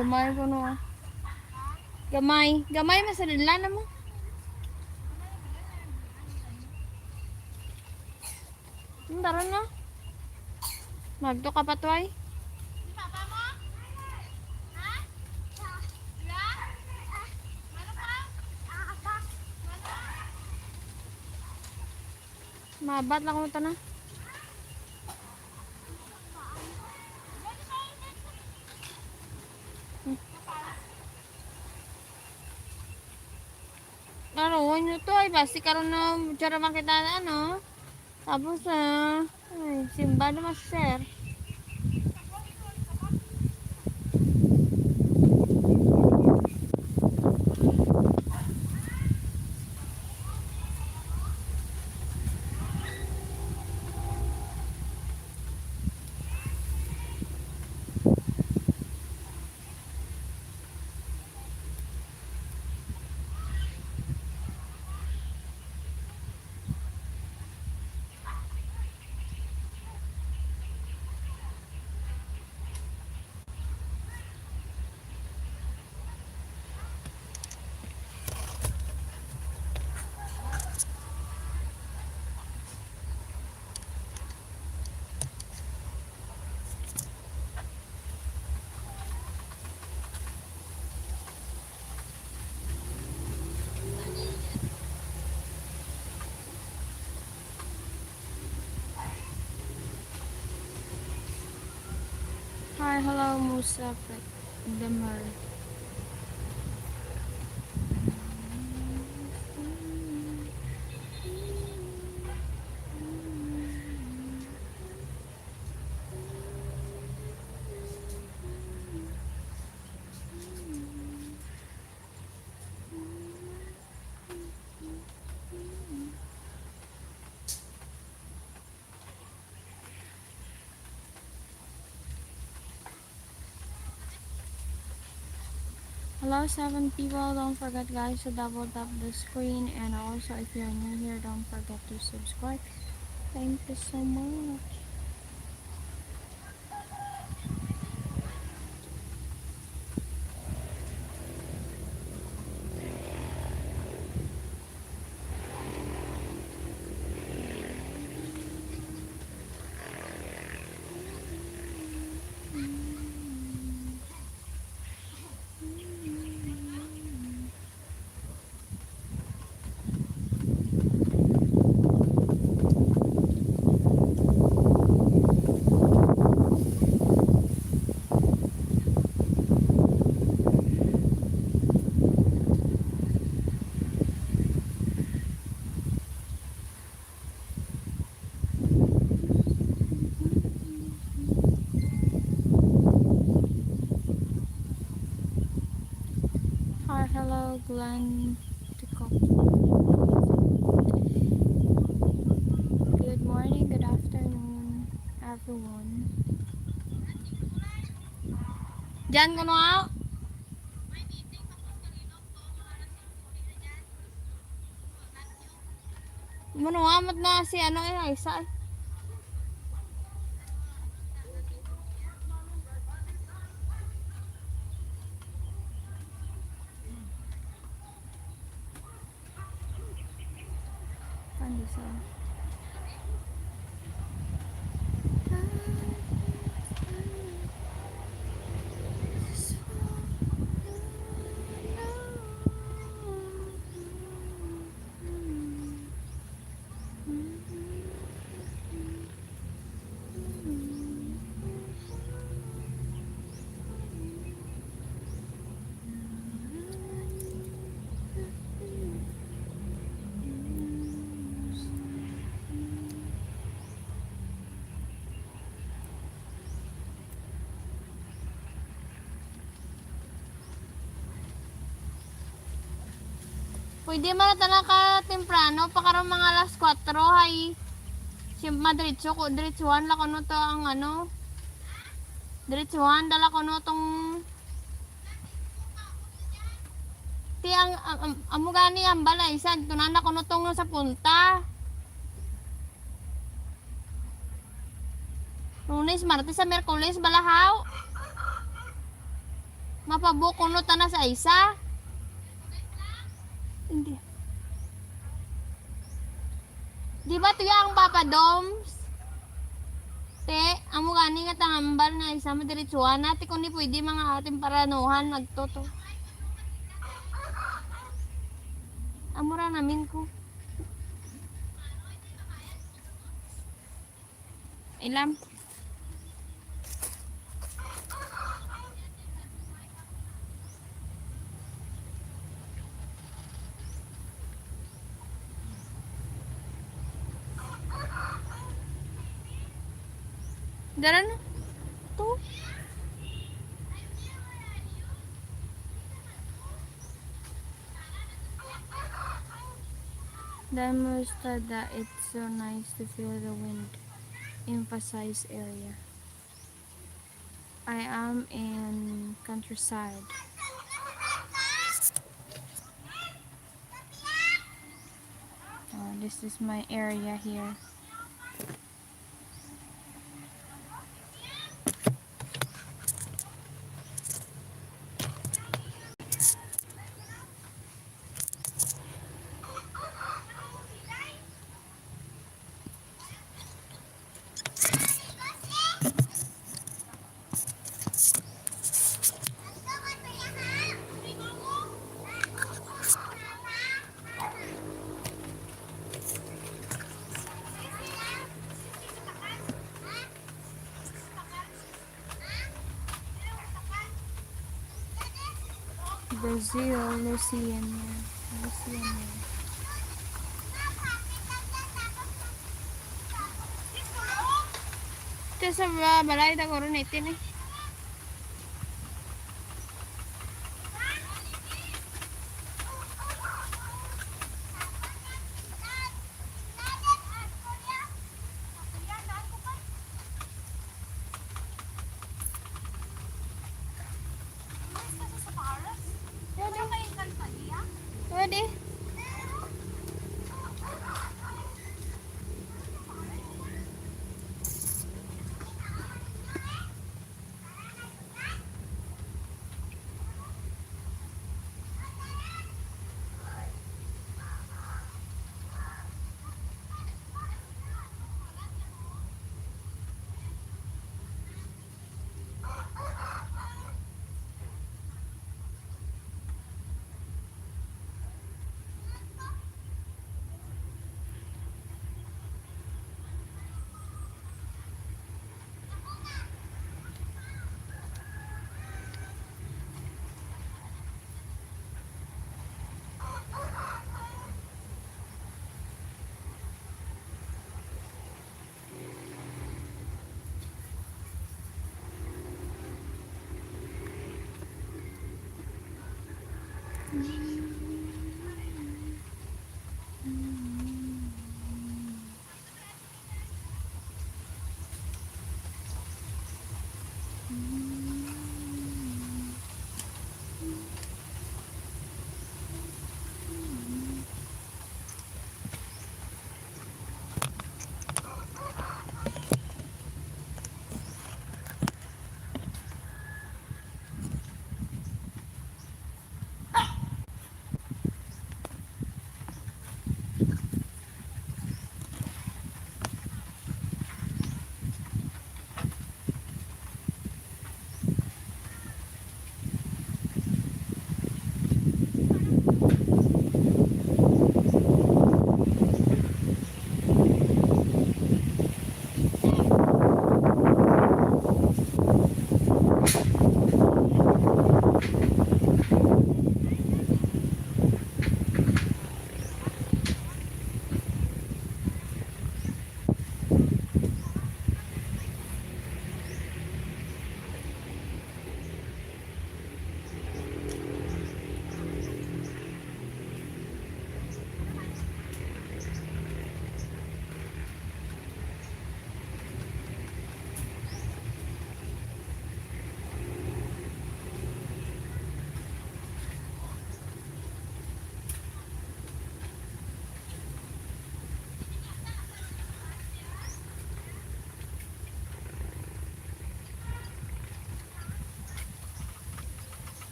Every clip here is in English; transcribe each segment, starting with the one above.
Gamay ko no. Gamay. Gamay masalila na mo. Tara na. Magto ka pa tuway. Mabat lang ko ito na. Naroon nyo to ay basi karon na cara makita na ano. Tapos ay simba naman sir. Hi, hello Musa Demar. Hello 7 people, don't forget guys to double tap the screen, and also if you're new here, don't forget to subscribe. Thank you so much. Hi, hello Glenn. Good morning, good afternoon, everyone. Diyan ko na. Manuamat na si ano isa. Pandesa. Pwede man na ka temprano pa karon mga alas 4 hay. Si Madridso ko diretsuhan la kuno to ang ano. Diretsuhan dala kuno tong ti ang amo gani ang balay sad tunan na kuno tong sa punta. Lunes, Martes, sa Miyerkules balahaw. Mapabuko no ta na sa isa. Hindi. Di ba tuya ang Papa Doms? Te, amo gani nga tangambal nga isa madiretsuhan natin kung di pwede mga ating paranuhan magtoto. Amura namin ko. Ilam. Daran to. Damustada, it's so nice to feel the wind. Emphasize area. I am in countryside. Oh, this is my area here. Brazil, Luciana. Ito sa balay na koron itin eh. Pwede.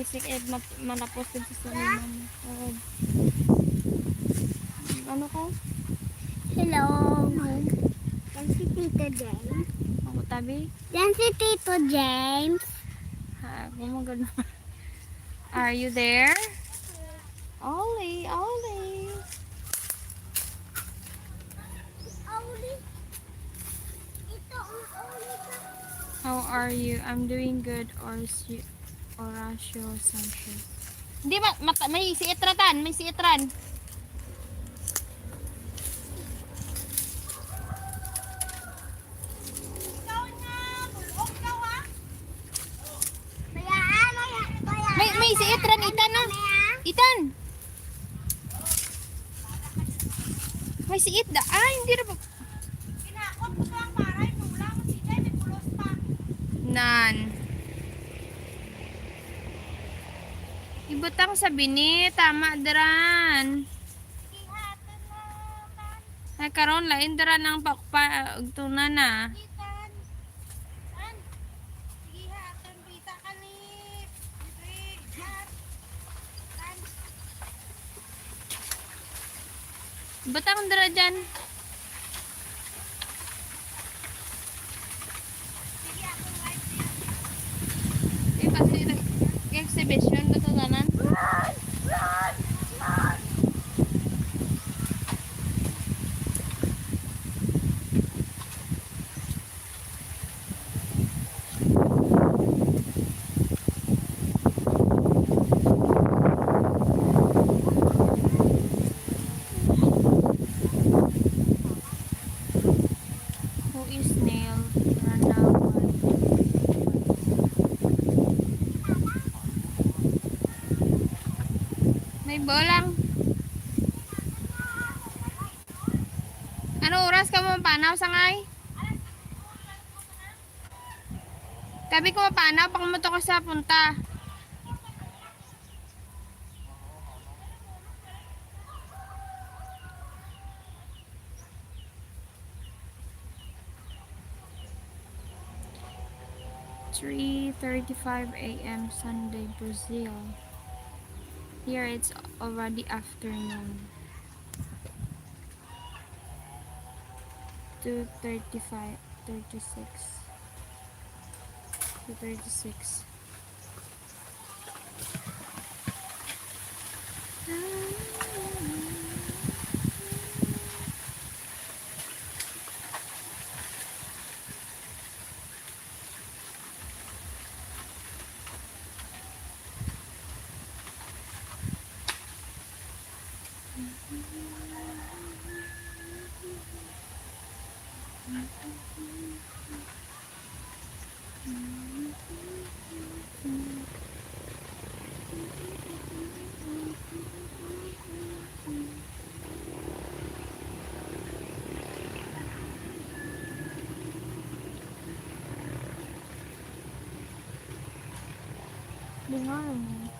basic eh malapos din sa salina mo. Ano ko? Hello. Yan si Tito James. Ako tabi? Yan si Tito James. Ha, gumagano. Are you there? Ollie, Ollie. Oli. Ito ang Oli ka. How are you? I'm doing good. Horacio Sanchez. Hindi may si Etratan, may si Etran. May si Etran, Itan na. Itan. May si Ita. Ay, hindi na ba? Kinakot ko lang para inulang. Sige, may pulos pa. Nan. Ibutang sa bini, tama daran. Ihatan na. Ay karon lain daran ang pakpa ugtunan na. Itan. An. Sige, hatan. Bisa ka ni. Itan. Tan. Ibutang dara dyan. Sige, akong live niya. Kasi exhibition ba ito tanan? Run! Run! Run! Who is Neil Ranawan? May bolang. Ano oras ka mo mapanaw sangay? Kabi ko mapanaw pang mo to ka sa punta. "3:35 a.m. Sunday, Brazil. Here it's already afternoon. 2:35, 36. 2:36. Dengar mo.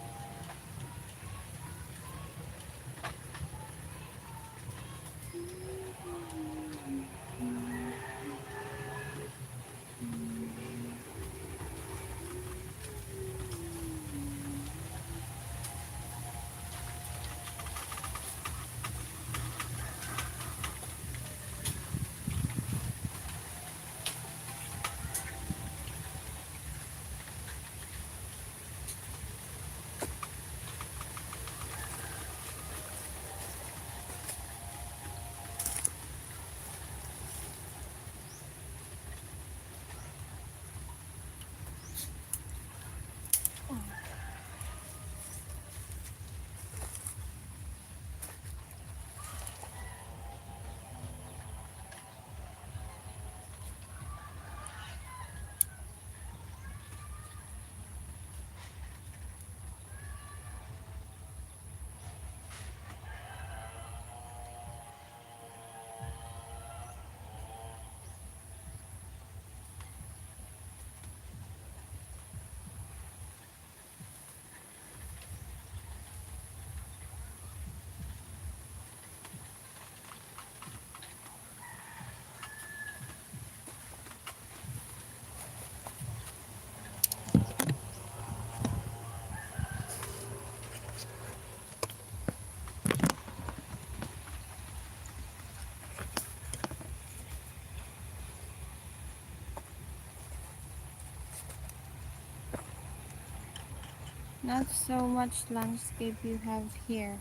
Not so much landscape you have here.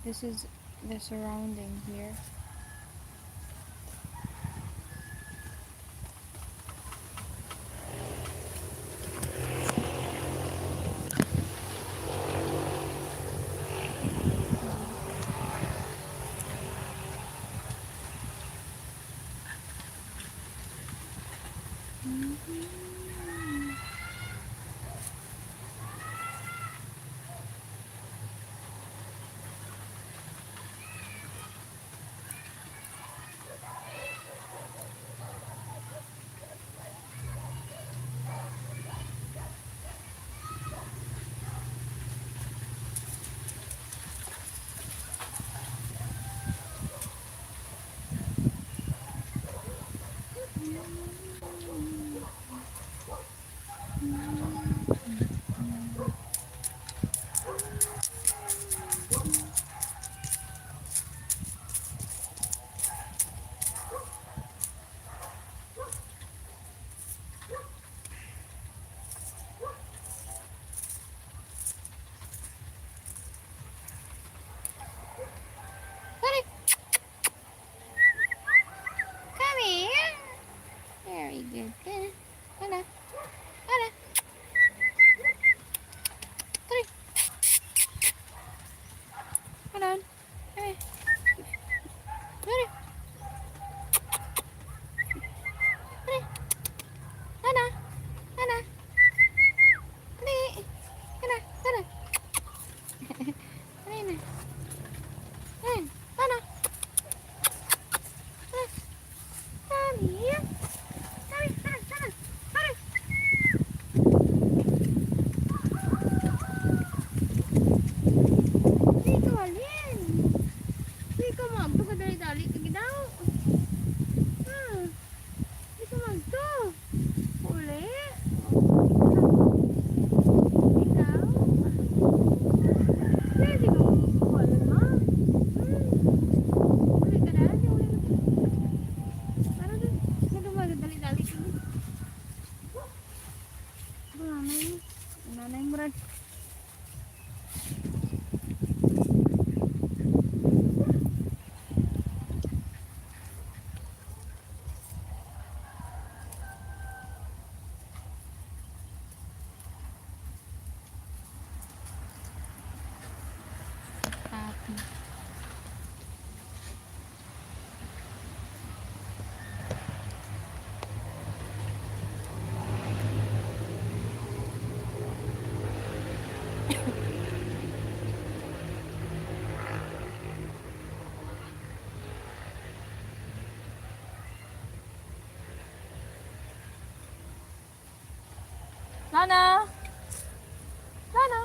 This is the surrounding here. Come here. Very good. Good. Hold on. Hold on. Three. Hold on. Come here. Hold on. Hold on. Hold on. Hold on. Hold on. Hold on. Hold on. Hold on. Come here. Come here. Hold on. Hold on. Hindi ka walin. Hindi ka magto ka dali-dali ka gidaw. Hindi ka magto. Uli. Ikaw. Hindi ka walin mo. Uli ka dali. Uli ka. Parang doon. Hindi ka dali-dali ka. Nanay. Nanay mo rin. Happy. Lana! Lana!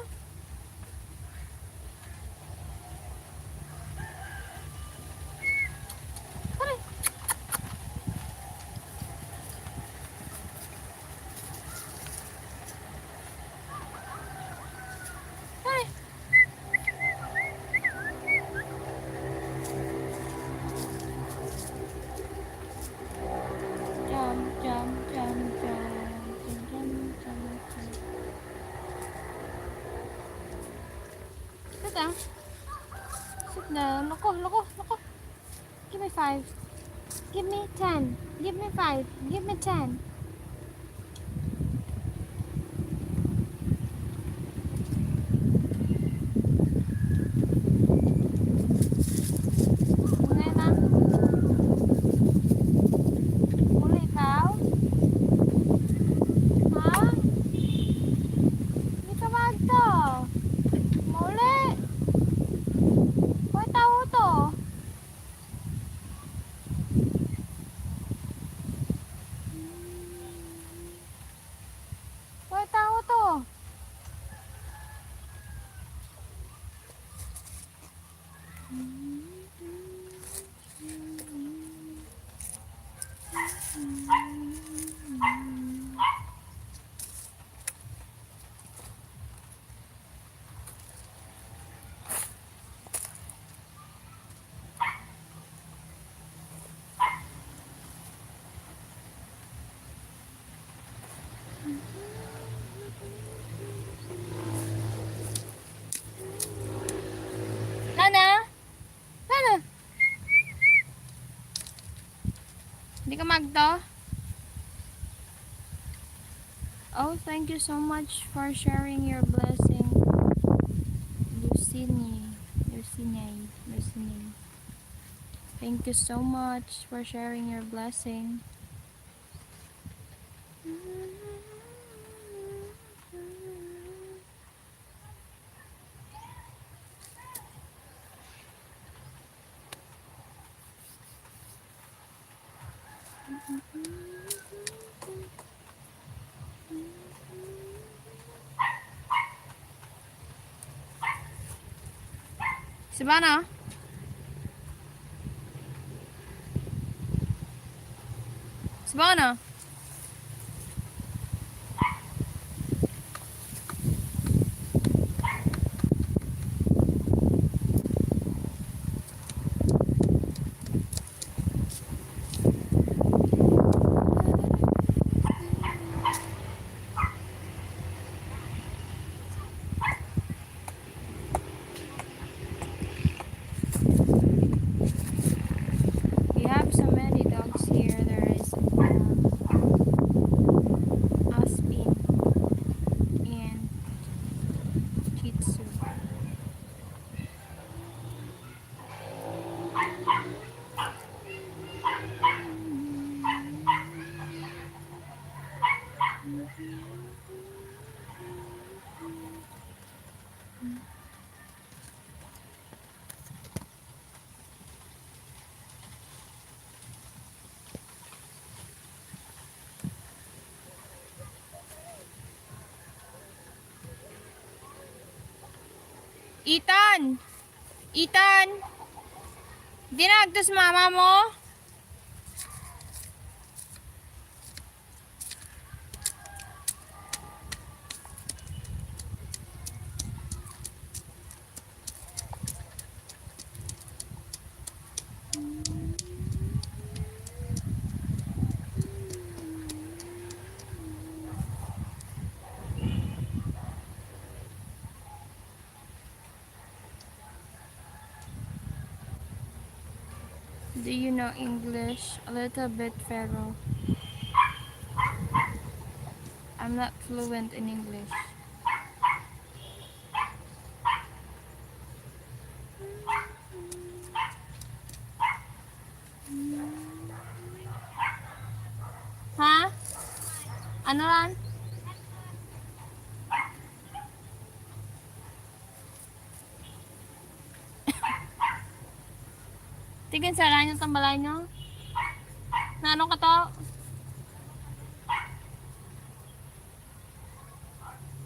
Pare! Pare! Jump, jump, jump, jump, jump, jump, jump. Sit down. Sit down. Loko, loko, loko. Give me 5. Give me 10. Give me 5. Give me 10. Muna na. Muli ikaw? Ha? Hindi ka magto. Muli. Hoy, tao to. Hoy, tao to. Hindi ka magto? Oh, thank you so much for sharing your blessing. Lucine. Thank you so much for sharing your blessing. Sabana? Sabana? We have so many dogs here. There is Aspin and Kitsu. Ethan! Ethan! Dinagtos mama mo? Do you know English? A little bit, Pharaoh. I'm not fluent in English. Ha? Ano lan? Tigin sa lang yung tambalay nyo. Na ano ka to?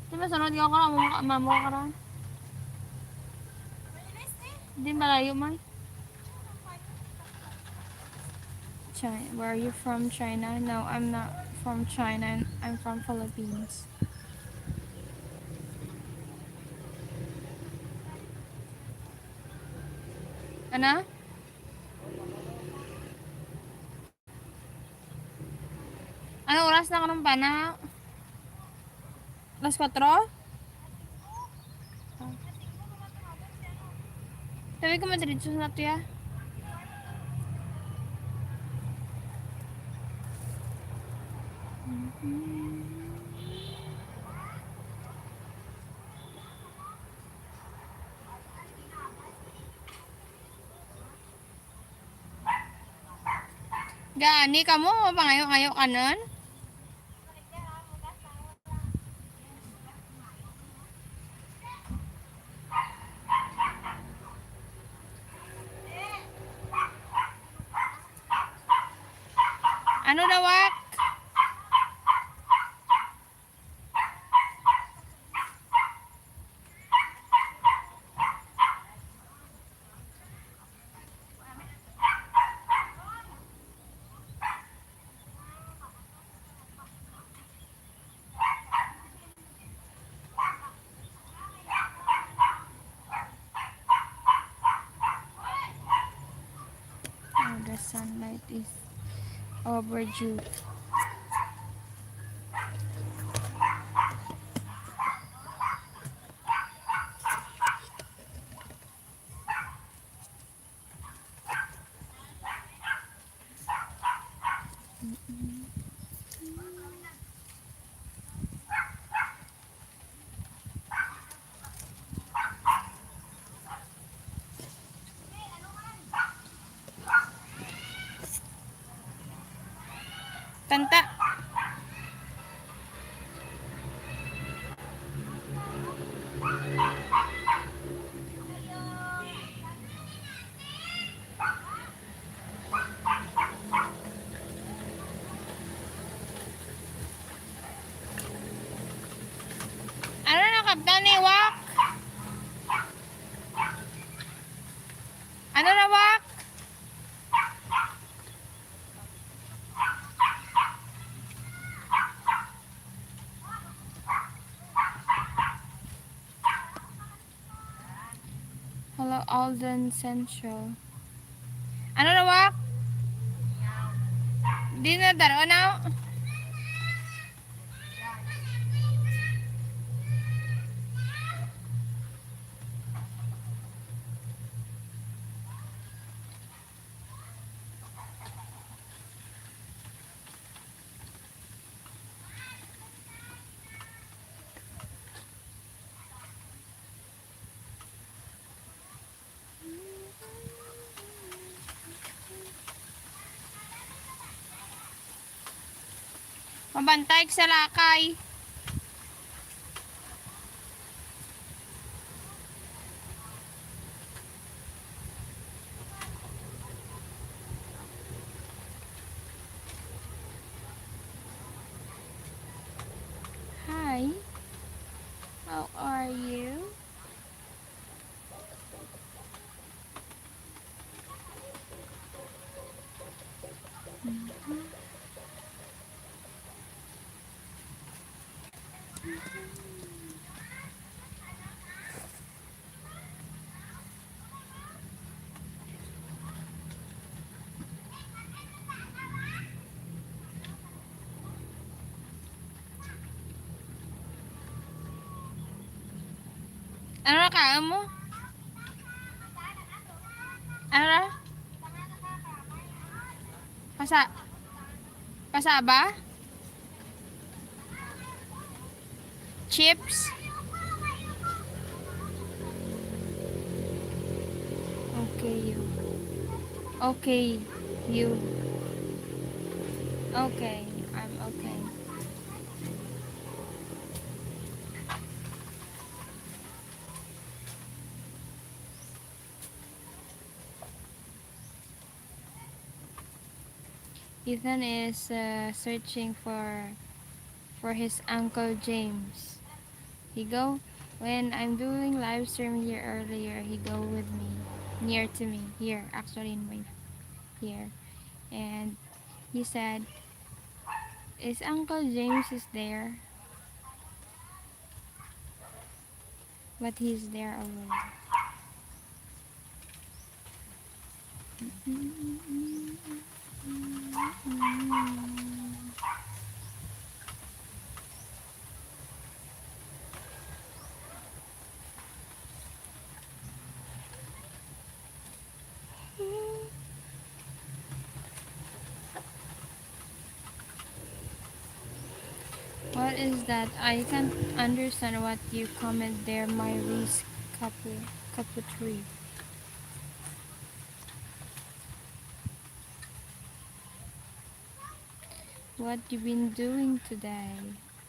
Di ba sunod ka lang? Mamo ka rin? Di malayo man. China. Where are you from? China? No, I'm not from China. I'm from Philippines. Ano? Ano oras na ka ng pana? Alas 4? Sabi ko madiritso na ito ya. Gani ka mo, pangayo-kayo ka nun? Ano dawak? Oh, the sunlight is overdue. Kanta. Ano na kaptan ni Wak? Ano na Wak? Hello, Alden Central. Ano na Wak? Di na daro na. Mabantay sa lakay. Hi. How are you? Ano na kaan mo? Ano na? Pasaba? Chips? Okay, you. Okay, you. Okay, I'm okay. Ethan is searching for his Uncle James. He go when I'm doing live stream here earlier. He go with me, near to me here, actually in my here, and he said, "Is Uncle James is there?" But he's there already. What is that? I can't understand what you comment there, my Reese Caputri. What you been doing today?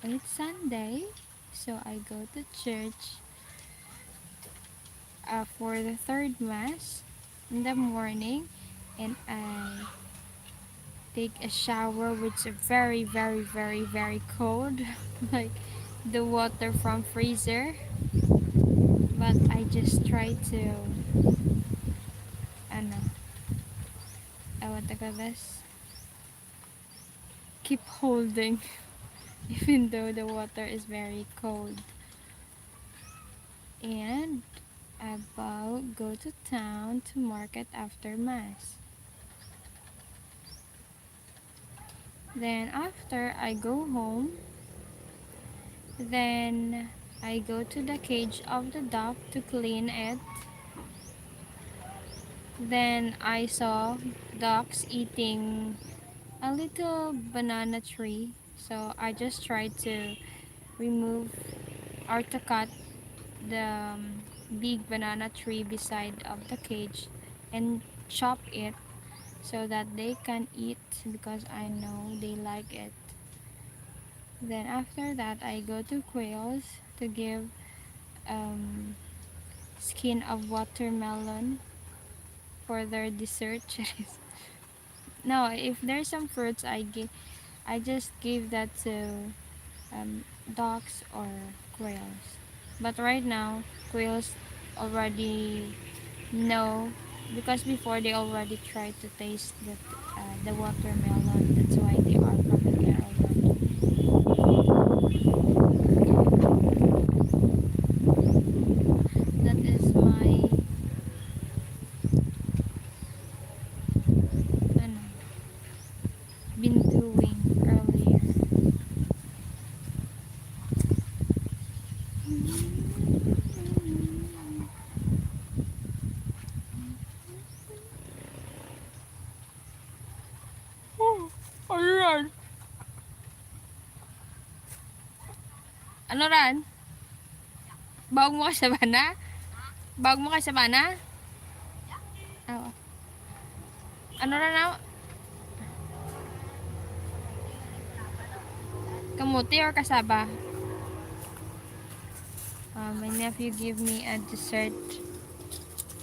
It's Sunday, so I go to church for the third mass in the morning, and I take a shower, which is very, very, very, very cold, like the water from freezer. But I just try to, ano, what I call this? Keep holding, even though the water is very cold. And about go to town to market after mass. Then after I go home, then I go to the cage of the duck to clean it. Then I saw ducks eating a little banana tree. So I just tried to remove or to cut the big banana tree beside of the cage and chop it so that they can eat because I know they like it. Then after that, I go to quails to give um, skin of watermelon for their dessert. No, if there's some fruits, I just give that to ducks or quails. But right now, quails already know because before they already tried to taste the watermelon. That's why they are familiar already. That is my ano, been doing earlier. Oh, ayan. Ano ran? Bawag mo ka sa bana? Bawag mo ka sa bana? Oo. Ano ran na? Kamuti or kasaba? My nephew give me a dessert.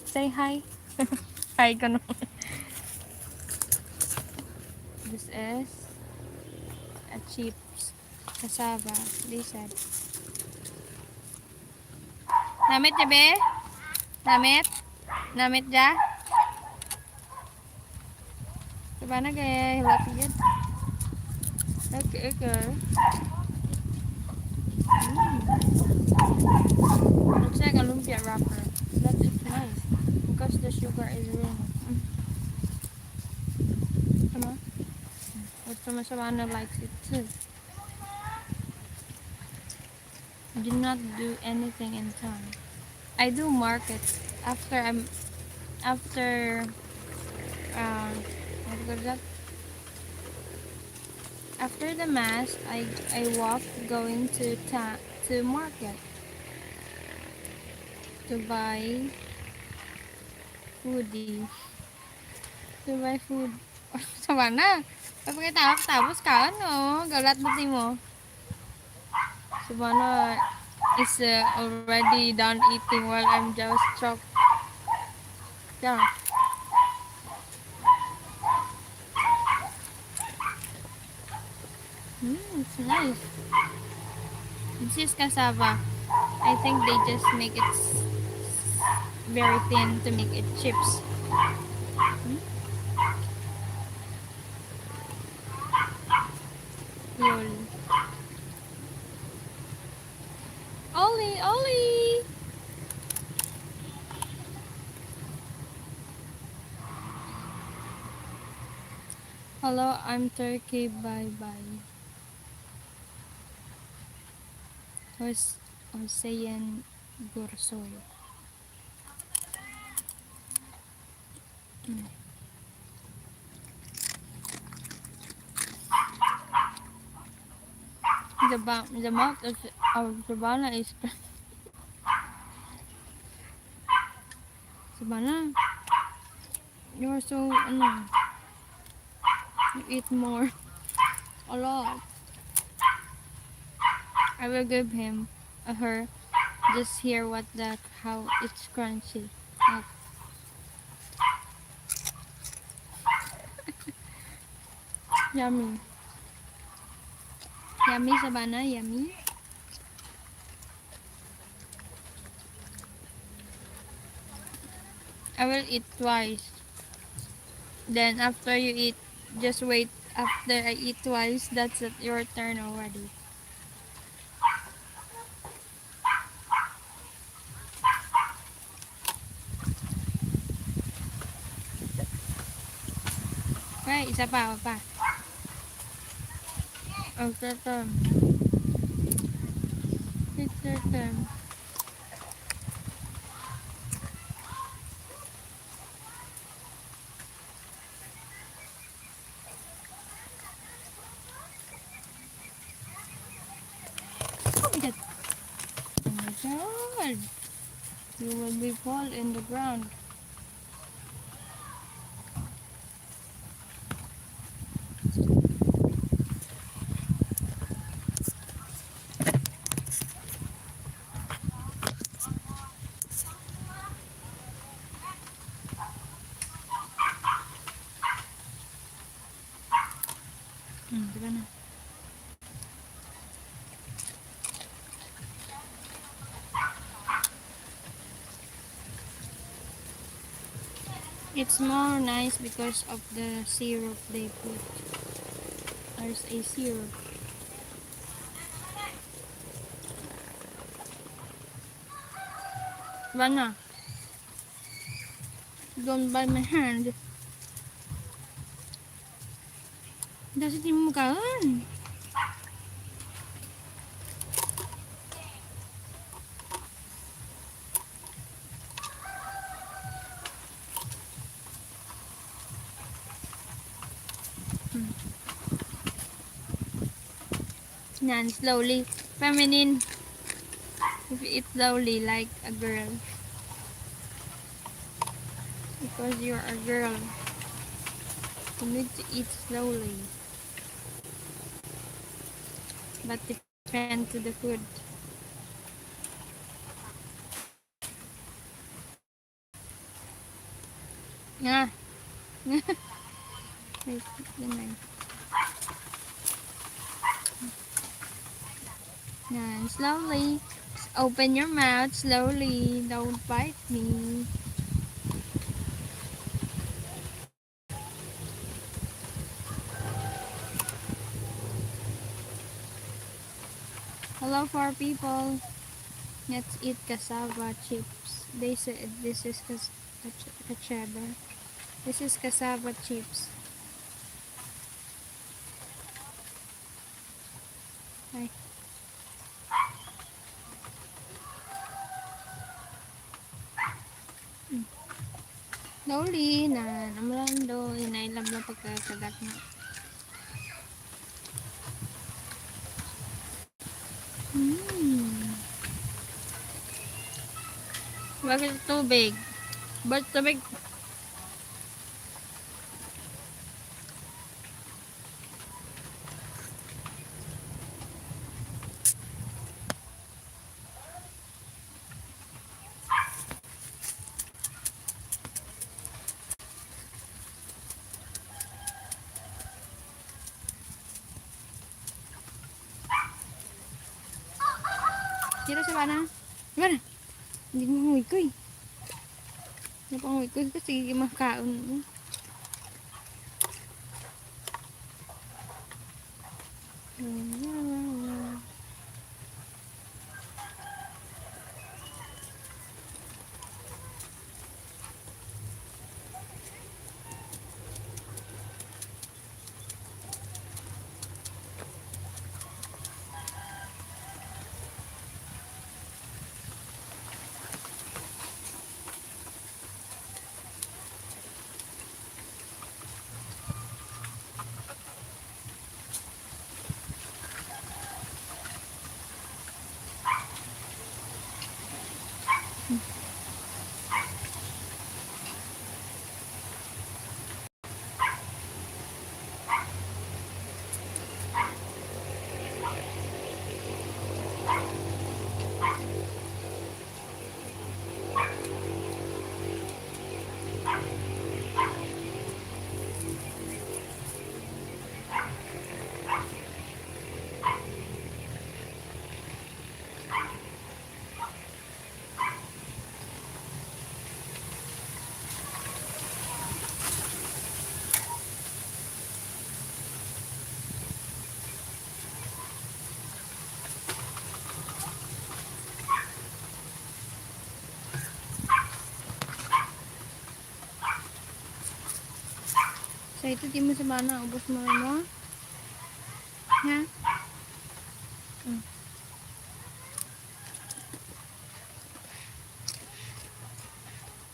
Say hi. Hi ka no. This is a chips. Cassava. They said. Namit niya be? Namit? Namit ja? Diba na gaya? Hilati yun. Okay, okay. Looks like a lumpia wrapper. That is nice. Because the sugar is real. Come on. But Savannah likes it too. Do not do anything in time. I do market after what was that? After the mass, I walk going to market to buy foodie to buy food. Savannah, tapos ka ano? Galat mo mo. Savannah is already done eating while I'm just shocked. Yeah. It's nice. This is cassava. I think they just make it very thin to make it chips. Lol. Ollie, Ollie! Hello, I'm Turkey. Bye bye. Hossein Gursoy. The mouth of Savannah is Savannah. You're so you eat more a lot. I will give him her just hear what that how it's crunchy. Like, yummy. Yummy Savannah, yummy. I will eat twice. Then after you eat, just wait. After I eat twice, that's it, your turn already. Okay, isa pa, pa. It's your turn. It's your turn. Oh my god. Oh my god. You will be fall in the ground. di ba na? It's more nice because of the syrup they put. There's a syrup. Diba na? Don't bite my hand. Dasi di mo kaon. Yan, slowly. Feminine. If you eat slowly like a girl. Because you're a girl. You need to eat slowly. But depend to the food. Nga. Wait, ganun. Yan, slowly. Open your mouth slowly. Don't bite me. Hello, for people. Let's eat cassava chips. They said this is cassava. This is cassava chips. Ay. Slowly na namlando. Inailam na pagkakadak na. Bakit tubig? Ba't tubig? Dito sa bana? Mana? Hindi mo hungoy ko eh. Napangoy ko kasi makaon mo. So ito di mo sa bana, ubos mo mo. Ha?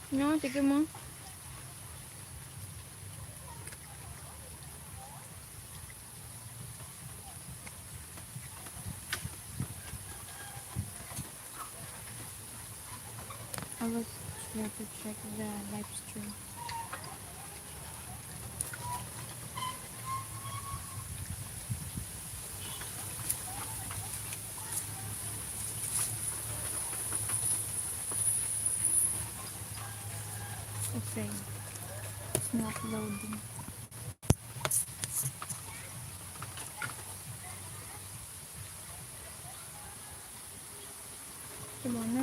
No, tigil mo. I was here to check the live stream. Okay. It's not loading. Sabana.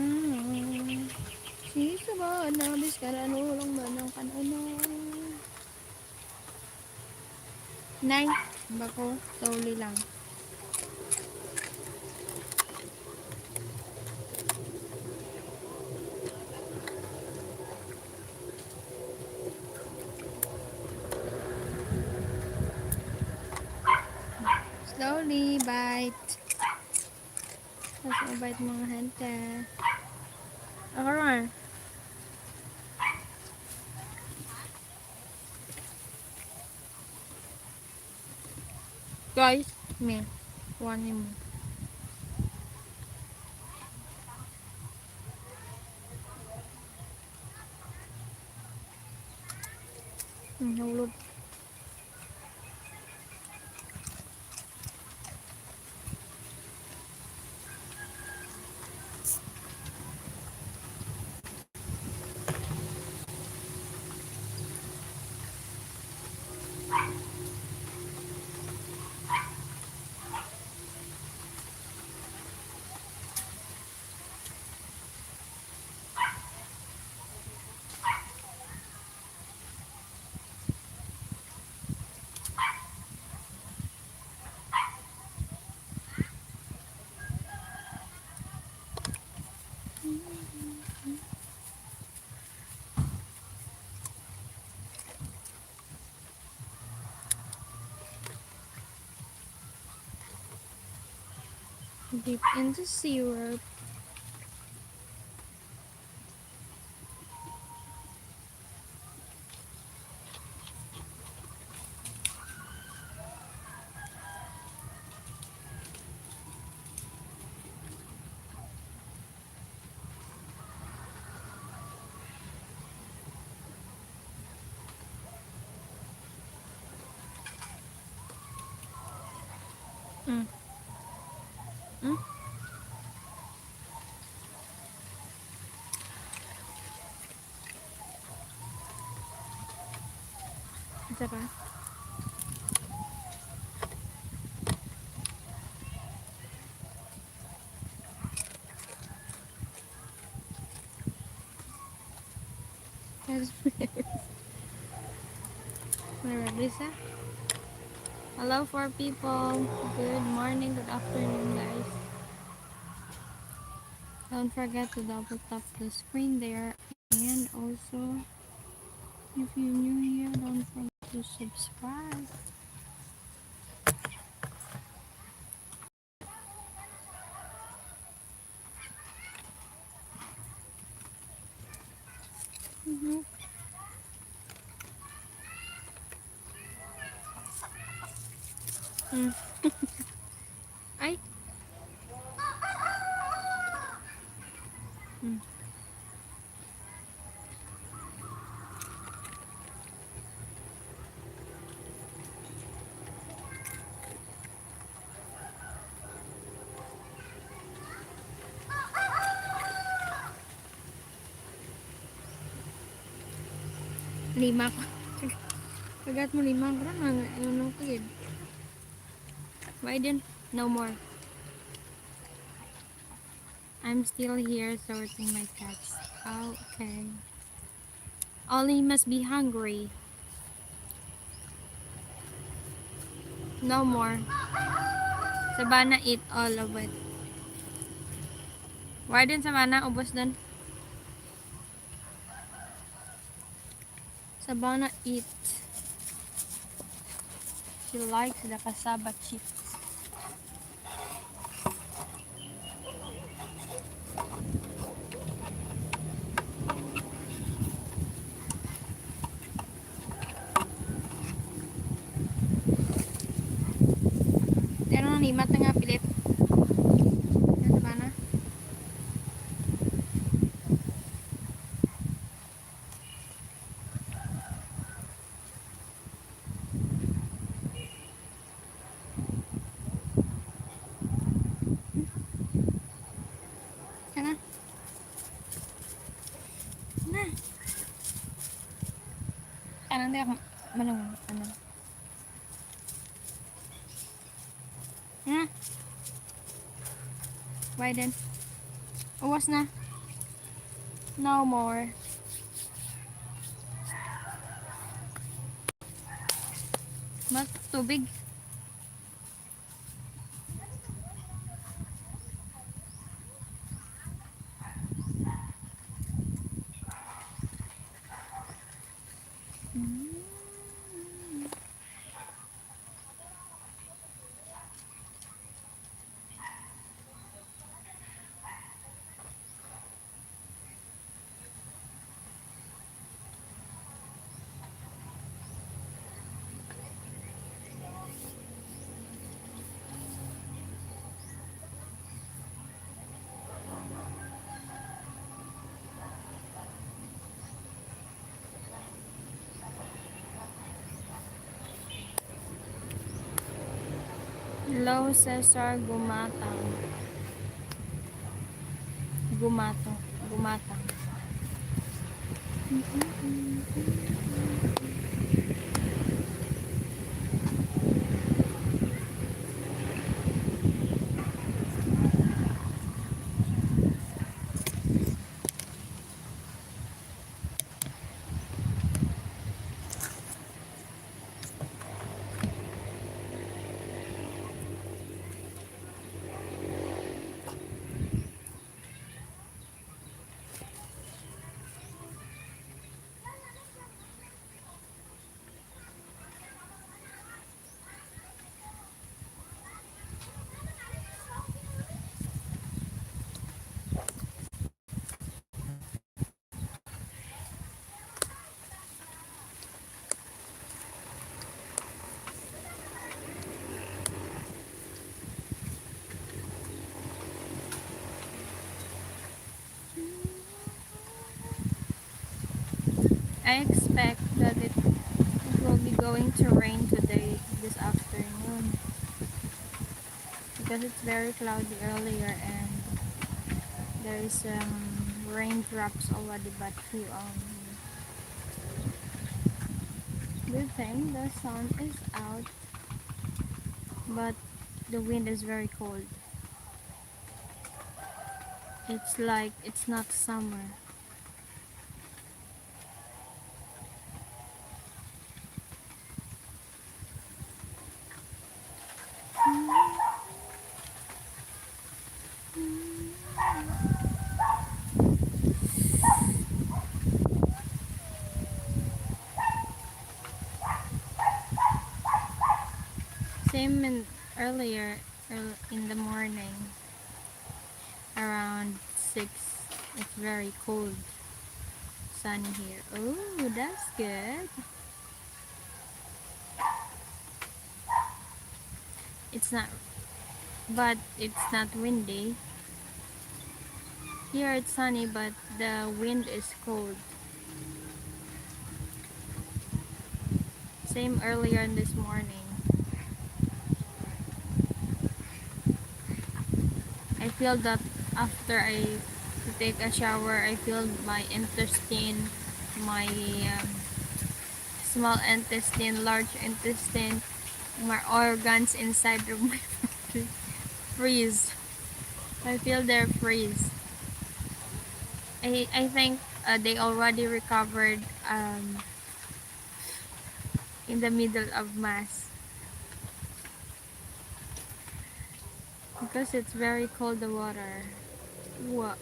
Si Sabana, bis ka na nulong manang kanano. Nay, bako, slowly lang. Slowly, bite. Tapos bite mga hente. Ako rin. Guys, me. One mo. Nahulog. Deep into syrup. Mm. Mm? Isa pa? Yes. Marabisa. Hello for people. Good morning, good afternoon, guys. Don't forget to double tap the screen there. And also, if you're new here, don't forget to subscribe. Mm-hmm. Mm. Ay. Mm. Lima ko. Kagat mo lima ko na. Ano ko yun? Why then? No more. I'm still here sorting my cats. Okay. Ollie must be hungry. No more. Sabana eat all of it. Why din Sabana? Ubos dun. Sabana eat. She likes the cassava chips. Pero nanimat na nga pilit. Yan Sabana. Yan na. Na. Kanan di ako manong. Ano. Na. Why then? Uwas na. No more. Tubig. Low Cesar Gumatang. Gumatong. Gumatang. I expect that it will be going to rain today, this afternoon. Because it's very cloudy earlier and there is raindrops already, but few only. Good thing the sun is out, but the wind is very cold. It's like it's not summer. Same in earlier in the morning, around 6. It's very cold, sunny here. Oh, that's good. It's not, but it's not windy. Here it's sunny, but the wind is cold. Same earlier in this morning. I feel that after I take a shower, I feel my intestine, my small intestine, large intestine, my organs inside of my body freeze. I feel their freeze. I think they already recovered in the middle of mass because it's very cold the water. What?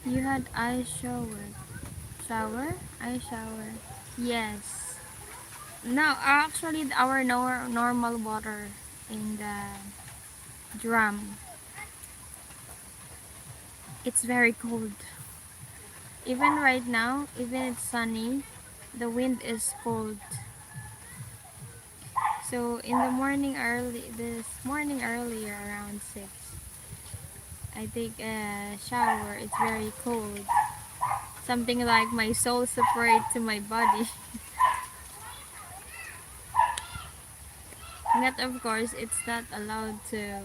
You had eye shower. Shower? Eye shower. Yes. Now, actually, our normal water in the drum, it's very cold. Even right now, even it's sunny, the wind is cold. So in the morning early, this morning earlier around 6, I take a shower, it's very cold. Something like my soul separate to my body. Not of course, it's not allowed to.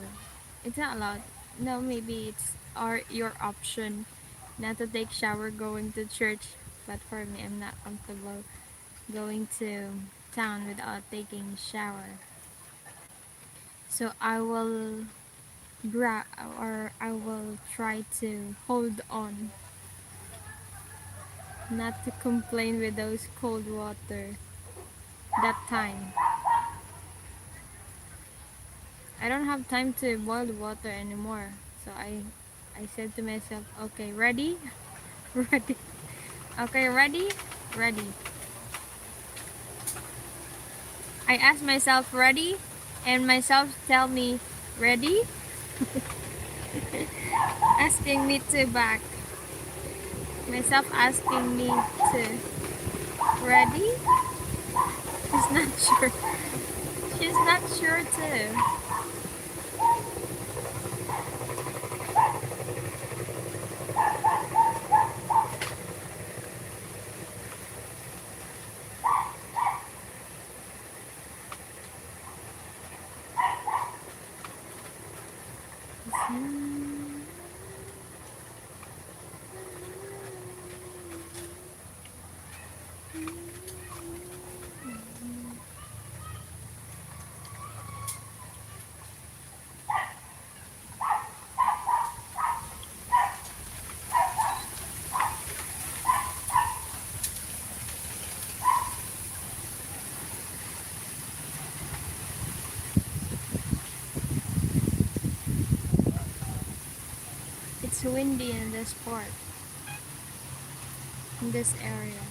It's not allowed. No, maybe it's your option not to take shower going to church. But for me, I'm not comfortable going to town without taking shower. So I will or I will try to hold on, not to complain with those cold water that time. I don't have time to boil the water anymore. So I said to myself, okay, ready? Ready. Okay, ready? Ready. I asked myself, ready? And myself tell me, ready? Asking me to back. Myself asking me to, ready? She's not sure. She's not sure too. It's windy in this part, in this area.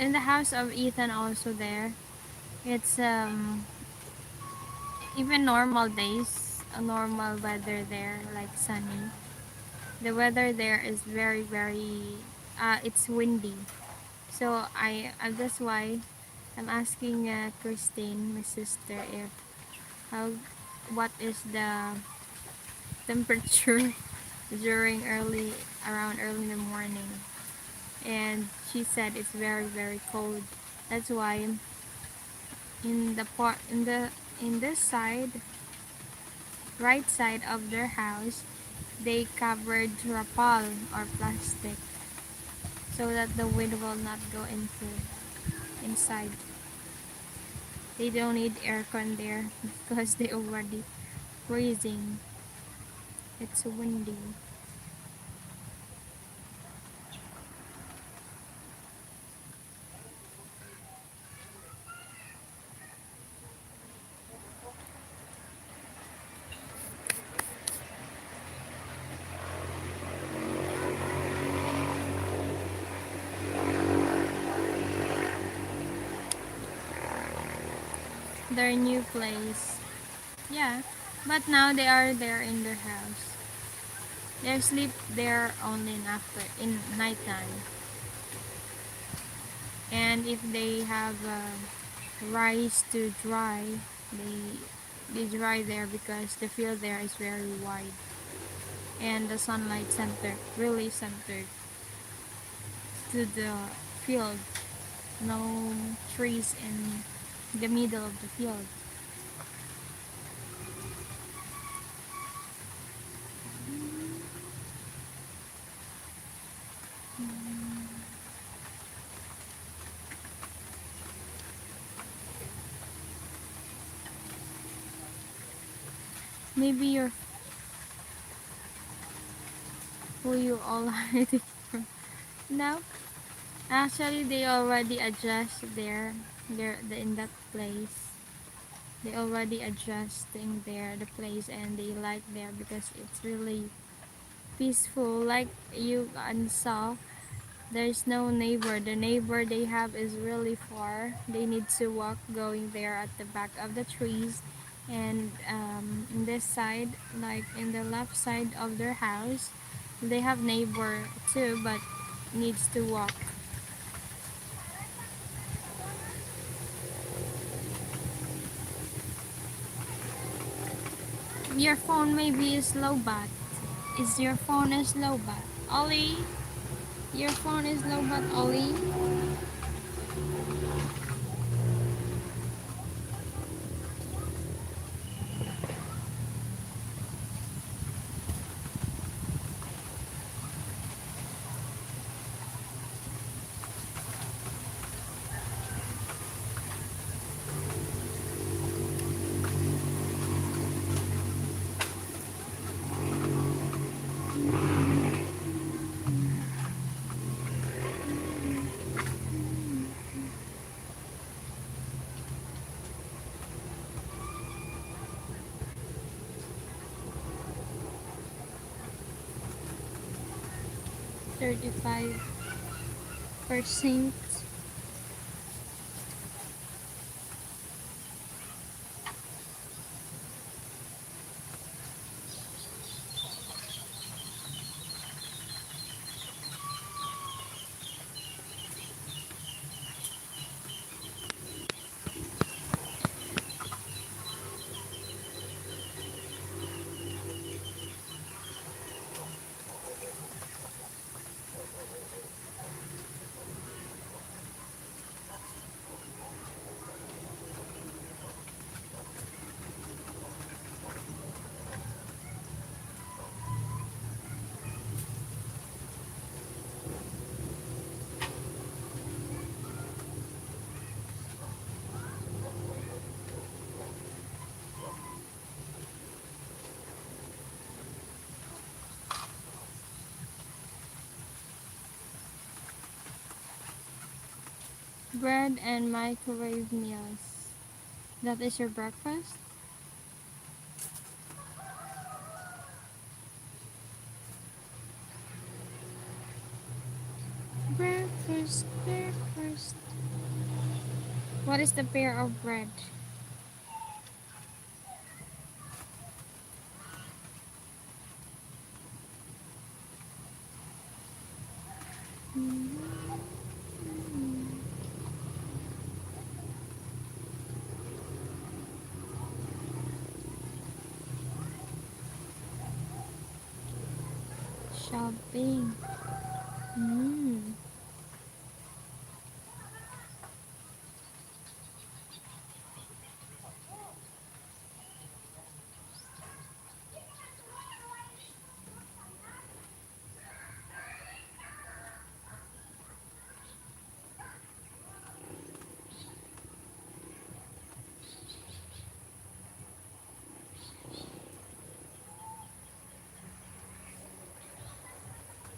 In the house of Ethan also there. It's even normal days, a normal weather there, like sunny. The weather there is very it's windy. So that's why I'm asking Christine, my sister, if how what is the temperature during early in the morning. And she said it's very cold. That's why in this side, right side of their house, they covered rapal or plastic so that the wind will not go inside. They don't need aircon there because they already freezing. It's windy. Their new place. Yeah, but now they are there in their house. They sleep there only in nighttime. And if they have rice to dry, they dry there because the field there is very wide and the sunlight center really centered to the field. No trees in the middle of the field. Maybe you're who you all hiding from. No, actually they already adjust in that place. They already adjusting there the place and they like there because it's really peaceful. Like you saw, there's no neighbor. The neighbor they have is really far. They need to walk going there at the back of the trees. And in this side, like in the left side of their house, they have neighbor too, but needs to walk. Your phone maybe is low bat. Is your phone is low bat? Ollie, your phone is low bat, Ollie. 35%. Bread and microwave meals. That is your breakfast? Breakfast, breakfast. What is the pair of bread? Shopping. Mm.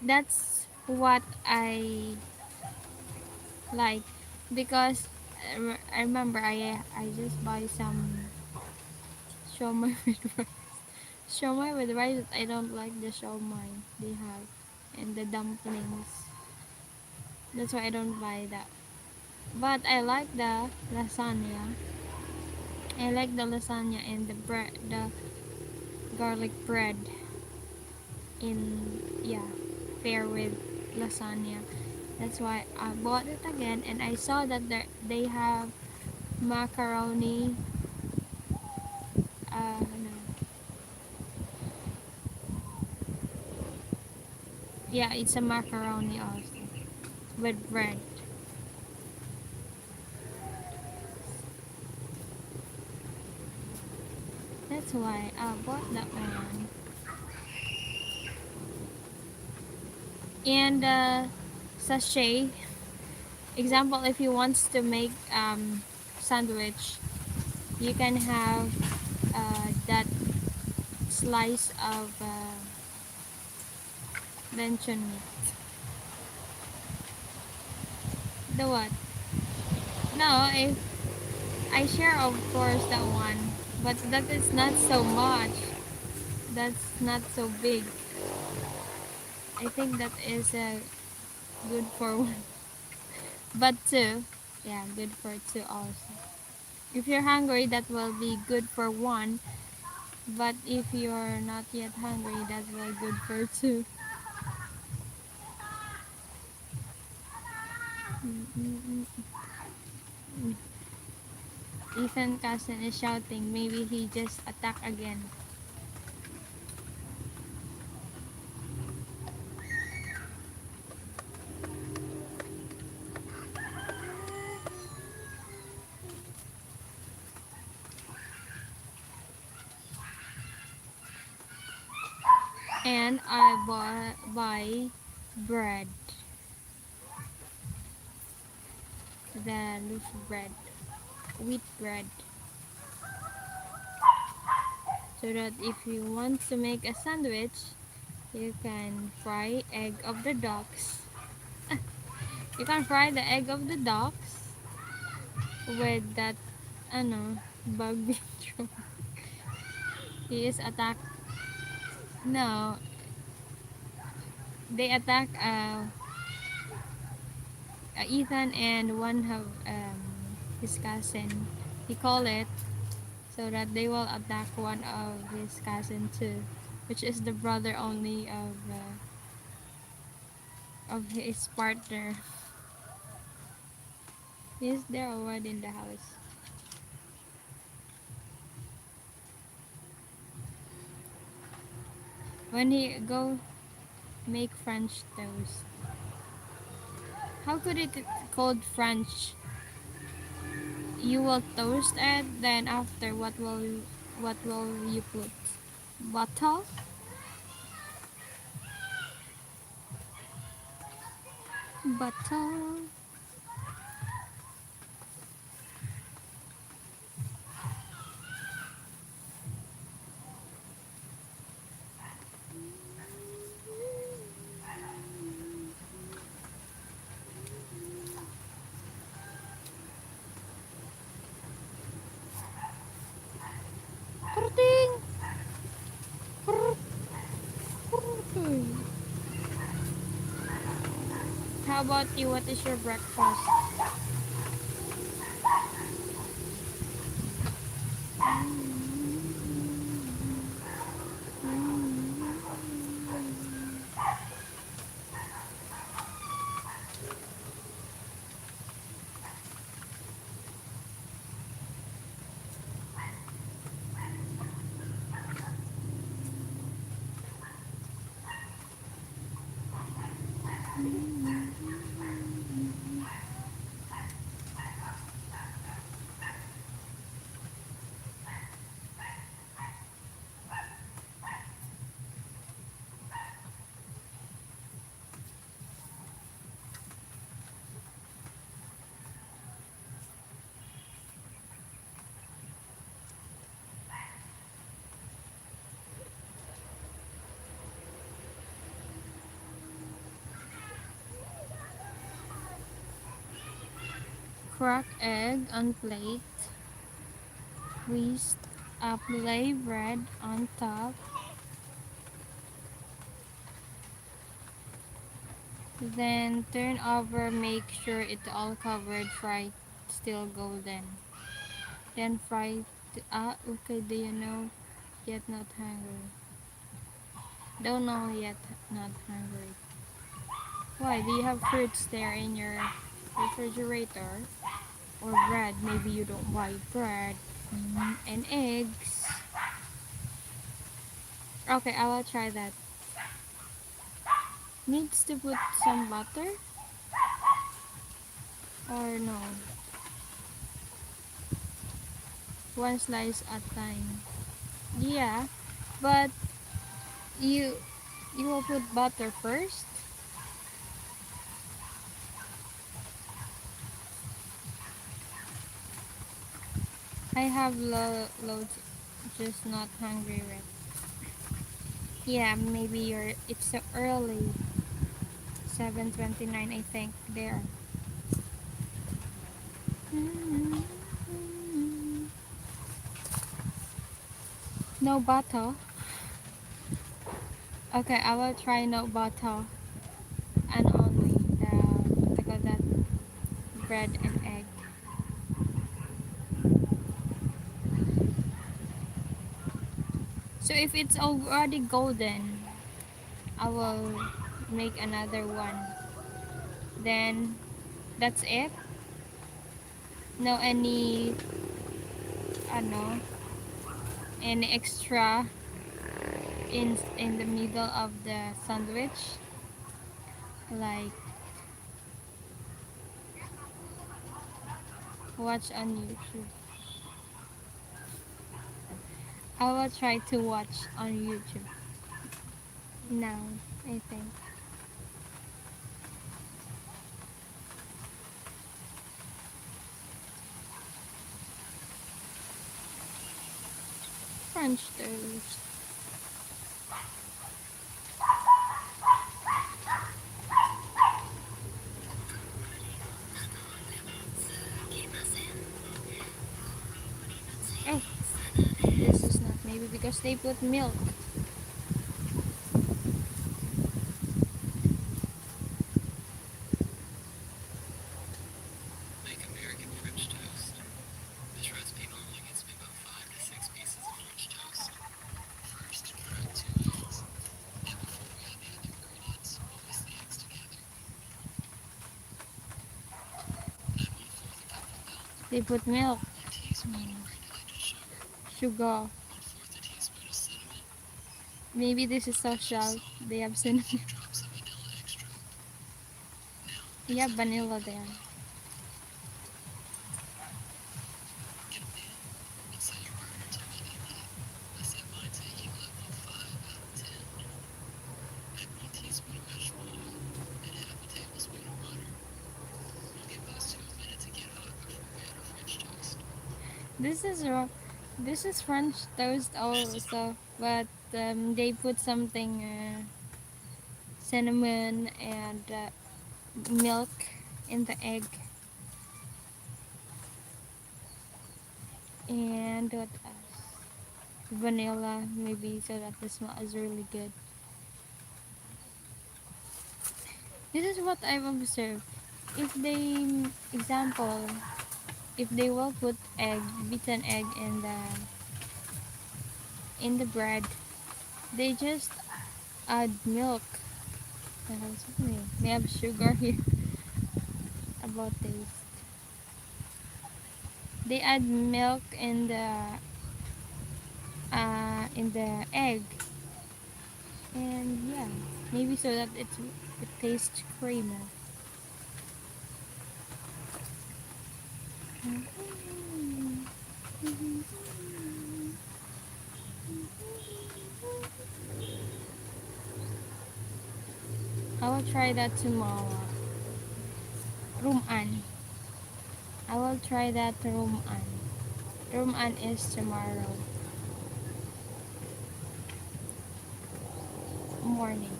That's what I like because I remember I just buy some shawmai with rice. Shawmai with rice. I don't like the shawmai they have and the dumplings. That's why I don't buy that. But I like the lasagna. I like the lasagna and the bread, the garlic bread in yeah, pair with lasagna. That's why I bought it again, and I saw that they have macaroni. No. Yeah, it's a macaroni also with bread. That's why I bought that one. And sachet. Example, if you want to make sandwich, you can have that slice of luncheon meat. The what? No, I share of course that one, but that is not so much. That's not so big. I think that is good for one, but two. Yeah, good for two also. If you're hungry, that will be good for one. But if you're not yet hungry, that will good for two. Mm-mm-mm. Ethan cousin is shouting. Maybe he just attacked again. and I buy bread, the loaf bread, wheat bread, so that if you want to make a sandwich, you can fry egg of the ducks. You can fry the egg of the ducks with that, bug beetroot. He is attacked. No, they attack Ethan and one of his cousin. He call it so that they will attack one of his cousin too, which is the brother only of his partner. He's there already in the house. When he go make French toast, how could it called French? You will toast it, then after what will you put? Butter, butter. Karating. How about you? What is your breakfast? Crack egg on plate. Twist up, lay bread on top. Then turn over, make sure it's all covered, fry still golden. Then fry okay, do you know? Yet not hungry. Don't know yet not hungry. Why? Do you have fruits there in your refrigerator? Or bread? Maybe you don't buy bread. And eggs. Okay, I will try that. Needs to put some butter? Or no? One slice at time. Yeah, but you you will put butter first. I have loads, just not hungry yet. Yeah, maybe it's so early. 7:29, I think there. No butter. Okay, I will try no butter and only the what I call that, bread and egg. So if it's already golden, I will make another one. Then that's it. No ano, any extra in the middle of the sandwich, like watch on YouTube. I will try to watch on YouTube. now, I think. French toast. Oh, this is not maybe because they put milk. Make American French toast. This recipe normally gets me about 5 to 6 pieces of French toast. First, crack 2 eggs. And before we add the other ingredients, we'll whisk the eggs together. Add 1/4 a cup of milk, They put milk, 1 teaspoon of granulated sugar, sugar. 1/4 a teaspoon of cinnamon, Maybe this is 1 pinch of social. salt, They have and a cinnamon. few drops of vanilla extract. Now, We mix have everything vanilla really there. well. Get a pan and set your burner to medium heat. I set mine to a heat level of 5 out of 10. Add 1 teaspoon of vegetable oil and half a tablespoon of butter. We'll give those two a minute to get hot before we add our French toast. This is this is French toast also, but they put something cinnamon and milk in the egg, and what else? Vanilla maybe so that the smell is really good. This is what I've observed. If they, example, if they will put egg, beaten egg in the bread, they just add milk. They have sugar here about taste. They add milk in the egg, and yeah, maybe so that it tastes creamy. I will try that tomorrow. Ruman. I will try that ruman. Ruman is tomorrow morning.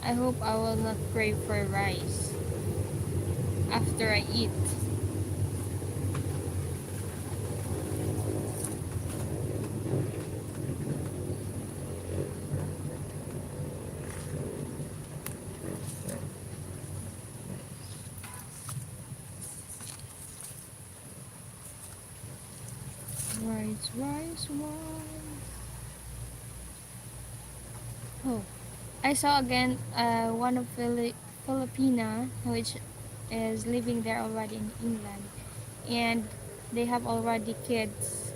I hope I will not crave for rice after I eat. Rice, rice, rice. Oh, I saw again one of Filipina which is living there already in England, and they have already kids.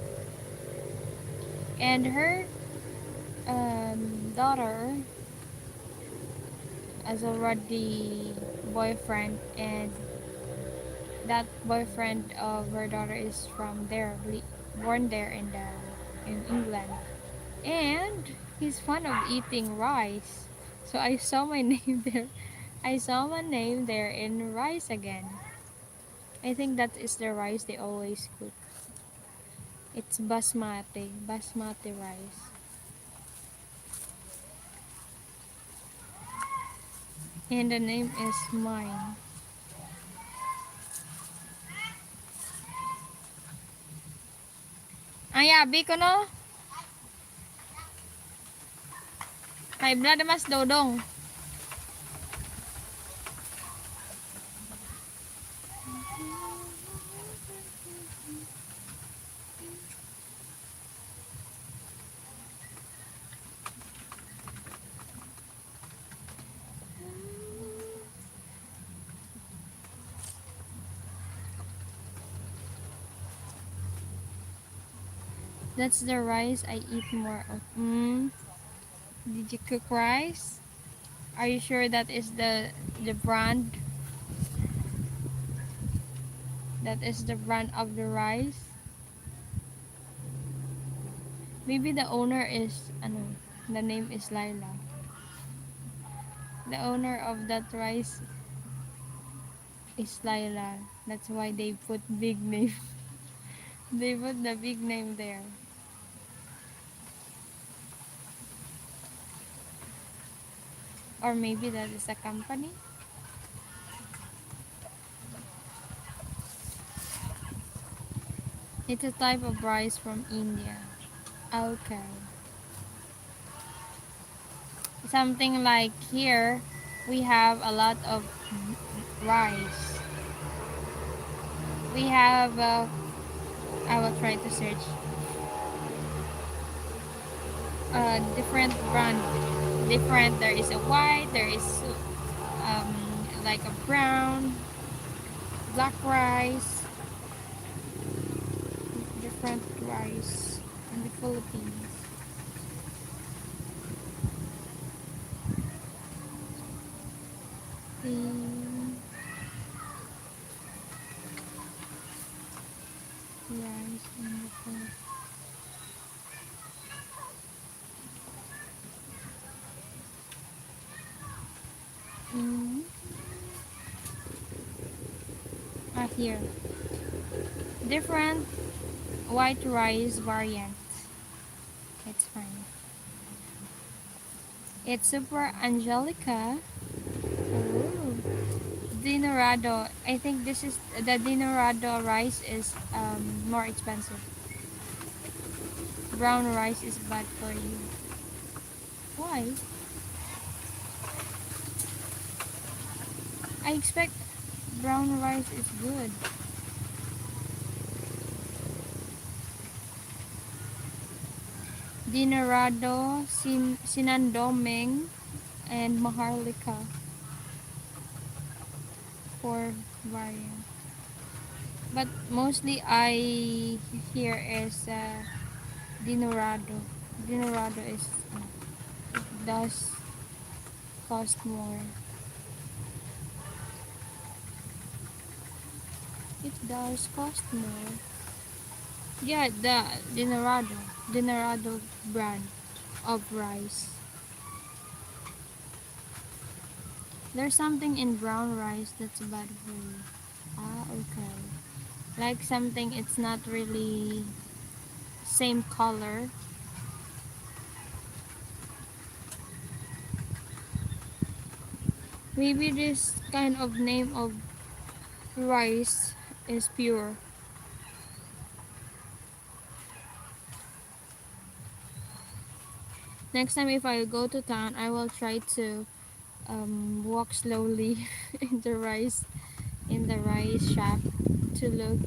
And her daughter has already boyfriend, and that boyfriend of her daughter is from there, born there in England, and he's fond of eating rice. So I saw my name there. I saw my name there in rice again. I think that is the rice they always cook. It's basmati rice, and the name is mine. Ay, abi ko no. May blood mas dodong. That's the rice I eat more of. Did you cook rice? Are you sure that is the brand? That is the brand of the rice? Maybe the owner is ano, the name is Laila. The owner of that rice is Laila. That's why they put big name. They put the big name there. Or maybe that is a company. It's a type of rice from India. Okay. Something like here, we have a lot of rice. We have, I will try to search, different brand. Different, there is a white, there is like a brown, black rice, different rice in the Philippines. The rice in the Philippines. Mm, here. Different white rice variants. It's fine. It's super Angelica. Ooh. Dinorado. I think this is the Dinorado rice is more expensive. Brown rice is bad for you. Why? I expect brown rice is good. Dinorado, Sinandoming, and Maharlika for variant. But mostly I hear is Dinorado. Dinorado is does cost more. It does cost more. Yeah, the Dinorado. Dinorado brand of rice. There's something in brown rice that's bad for you. Ah, okay. Like something it's not really same color. Maybe this kind of name of rice is pure. Next time if I go to town, I will try to walk slowly in the rice shop to look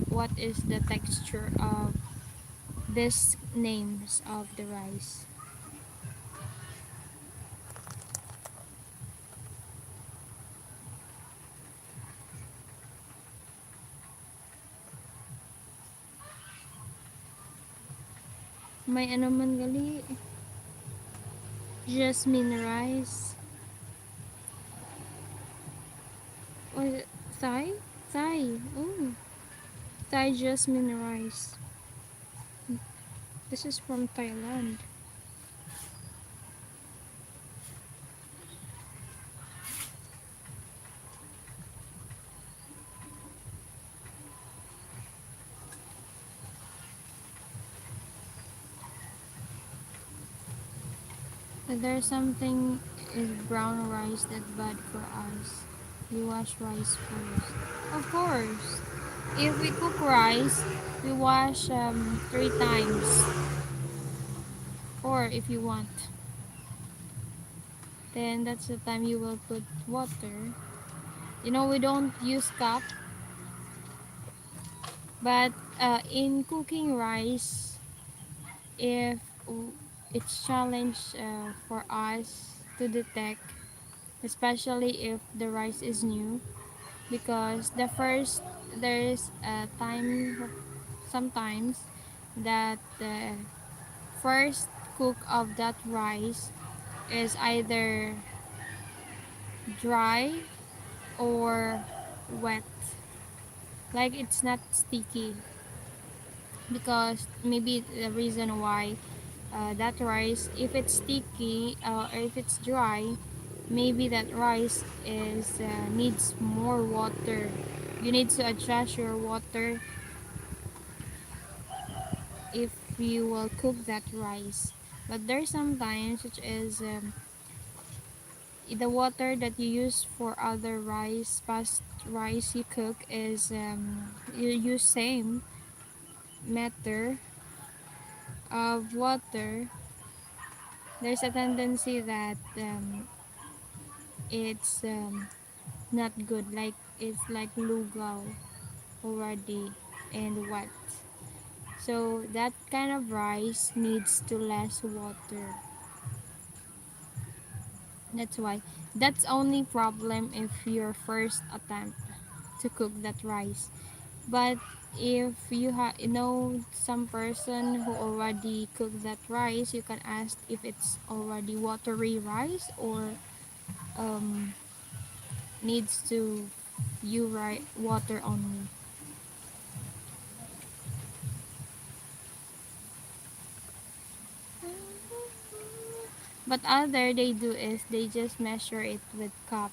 what is the texture of these names of the rice. May ano man gali, jasmine rice. Or Thai? Thai. Oh, Thai jasmine rice. This is from Thailand. There's something is brown rice that bad for us. We wash rice first. Of course. If we cook rice, we wash 3 times. Or if you want. Then that's the time you will put water. We don't use cup. But in cooking rice, if it's challenge for us to detect, especially if the rice is new, because there is a time sometimes that the first cook of that rice is either dry or wet. Like it's not sticky, because maybe the reason why that rice, if it's sticky or if it's dry, maybe that rice is needs more water. You need to adjust your water if you will cook that rice. But there's sometimes which is the water that you use for other rice, past rice you cook, is you use same meter of water. There's a tendency that it's not good, like it's like lugaw already and wet. So that kind of rice needs to less water. That's why. That's only problem if your first attempt to cook that rice. But if you know some person who already cooked that rice, you can ask if it's already watery rice or um, needs to you write water only. But other they do is they just measure it with cup.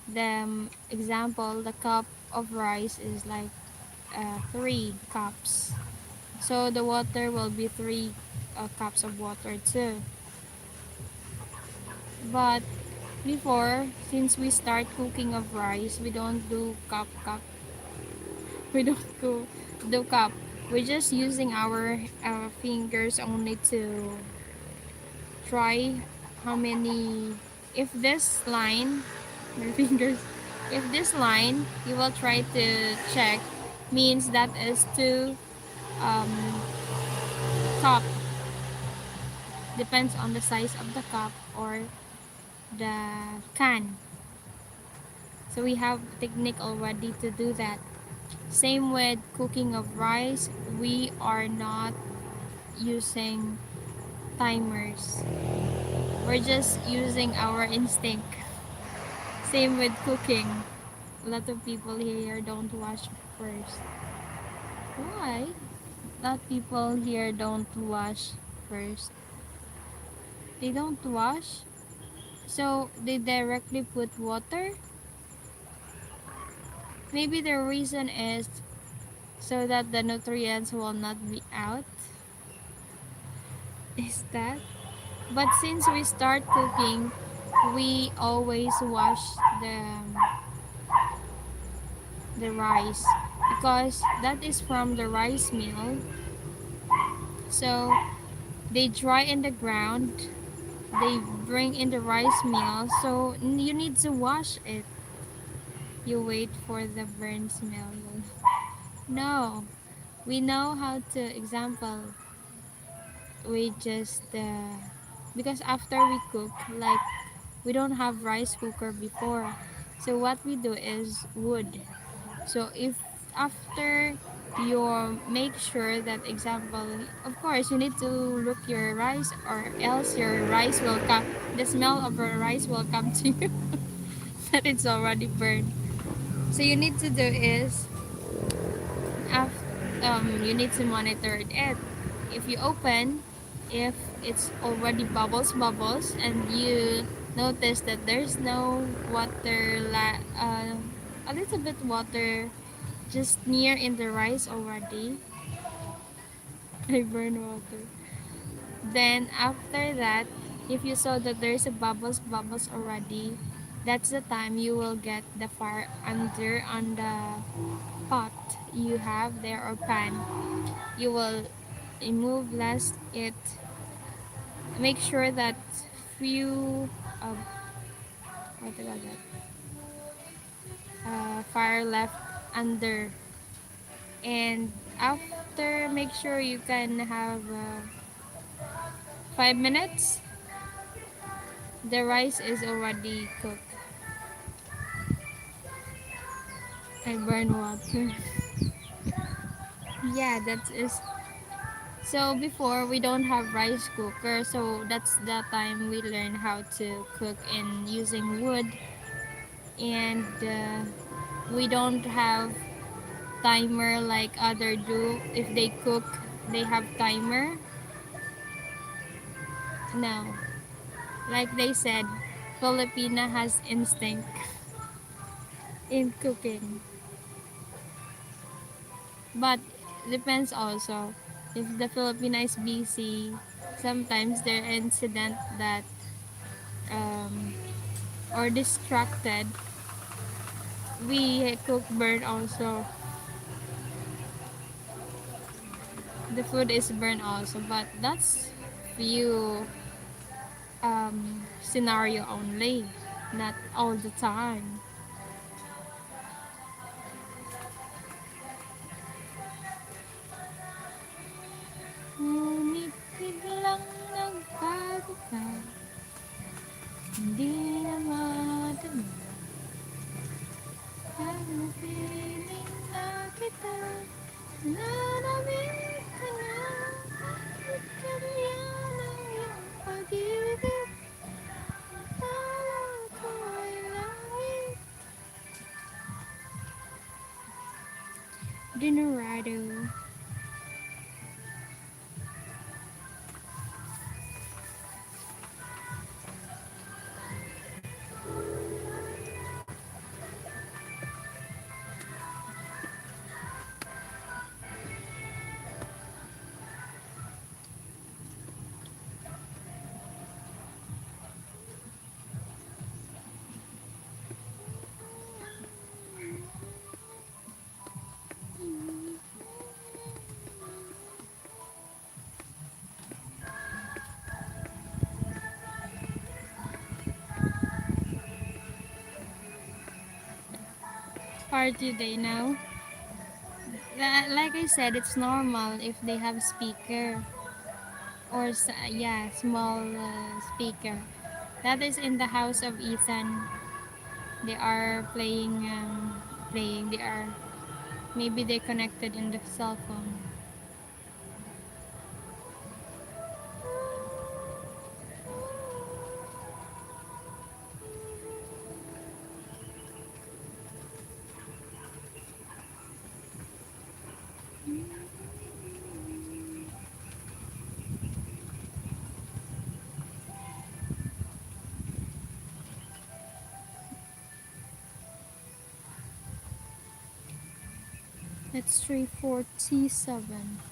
The example, the cup of rice is like 3 cups. So the water will be 3 cups of water too. But before, since we start cooking of rice, we don't do cup. We don't do cup. We're just using our fingers only to try how many. If this line, my fingers, if this line, you will try to check, means that is 2 cup. Depends on the size of the cup or the can. So we have technique already to do that. Same with cooking of rice, we are not using timers. We're just using our instinct. Same with cooking. A lot of people here don't wash first. Why? A lot of people here don't wash first. They don't wash. So they directly put water. Maybe the reason is so that the nutrients will not be out. Is that? But since we start cooking, we always wash the rice because that is from the rice mill. So they dry in the ground, they bring in the rice mill. So you need to wash it. You wait for the burn smell. No, we know how to. Example, we just because after we cook, like we don't have rice cooker before, so what we do is wood. So if after you make sure that, example, of course you need to look your rice or else your rice will come, the smell of your rice will come to you that it's already burned. So you need to do is you need to monitor it. If you open, if it's already bubbles and you notice that there's no water, a little bit water just near in the rice already, I burn water. Then after that, if you saw that there's a bubbles already, that's the time you will get the fire under on the pot you have there or pan. You will remove less it. Make sure that few what do you call that? Fire left under, and after make sure you can have 5 minutes. The rice is already cooked. I burn water. Yeah, that is So before we don't have rice cooker, so that's the time we learn how to cook in using wood, and we don't have timer like other do. If they cook, they have timer. No, like they said, Filipina has instinct in cooking, but depends also. If the Filipina is busy, sometimes there are incident that um, or distracted, we cook burn also. The food is burnt also, but that's few scenario only, not all the time. Ngunit biglang nagbago ka, hindi na madama. Napiling na kita, nanamit ka na. Kahit kanya ng iyong pag-ibig, akala ko ay langit. Dinarado. Party day now. Like I said, it's normal if they have speaker or yeah, small speaker. That is in the house of Ethan. They are playing. They are maybe they connected in the cell phone. It's 3:47.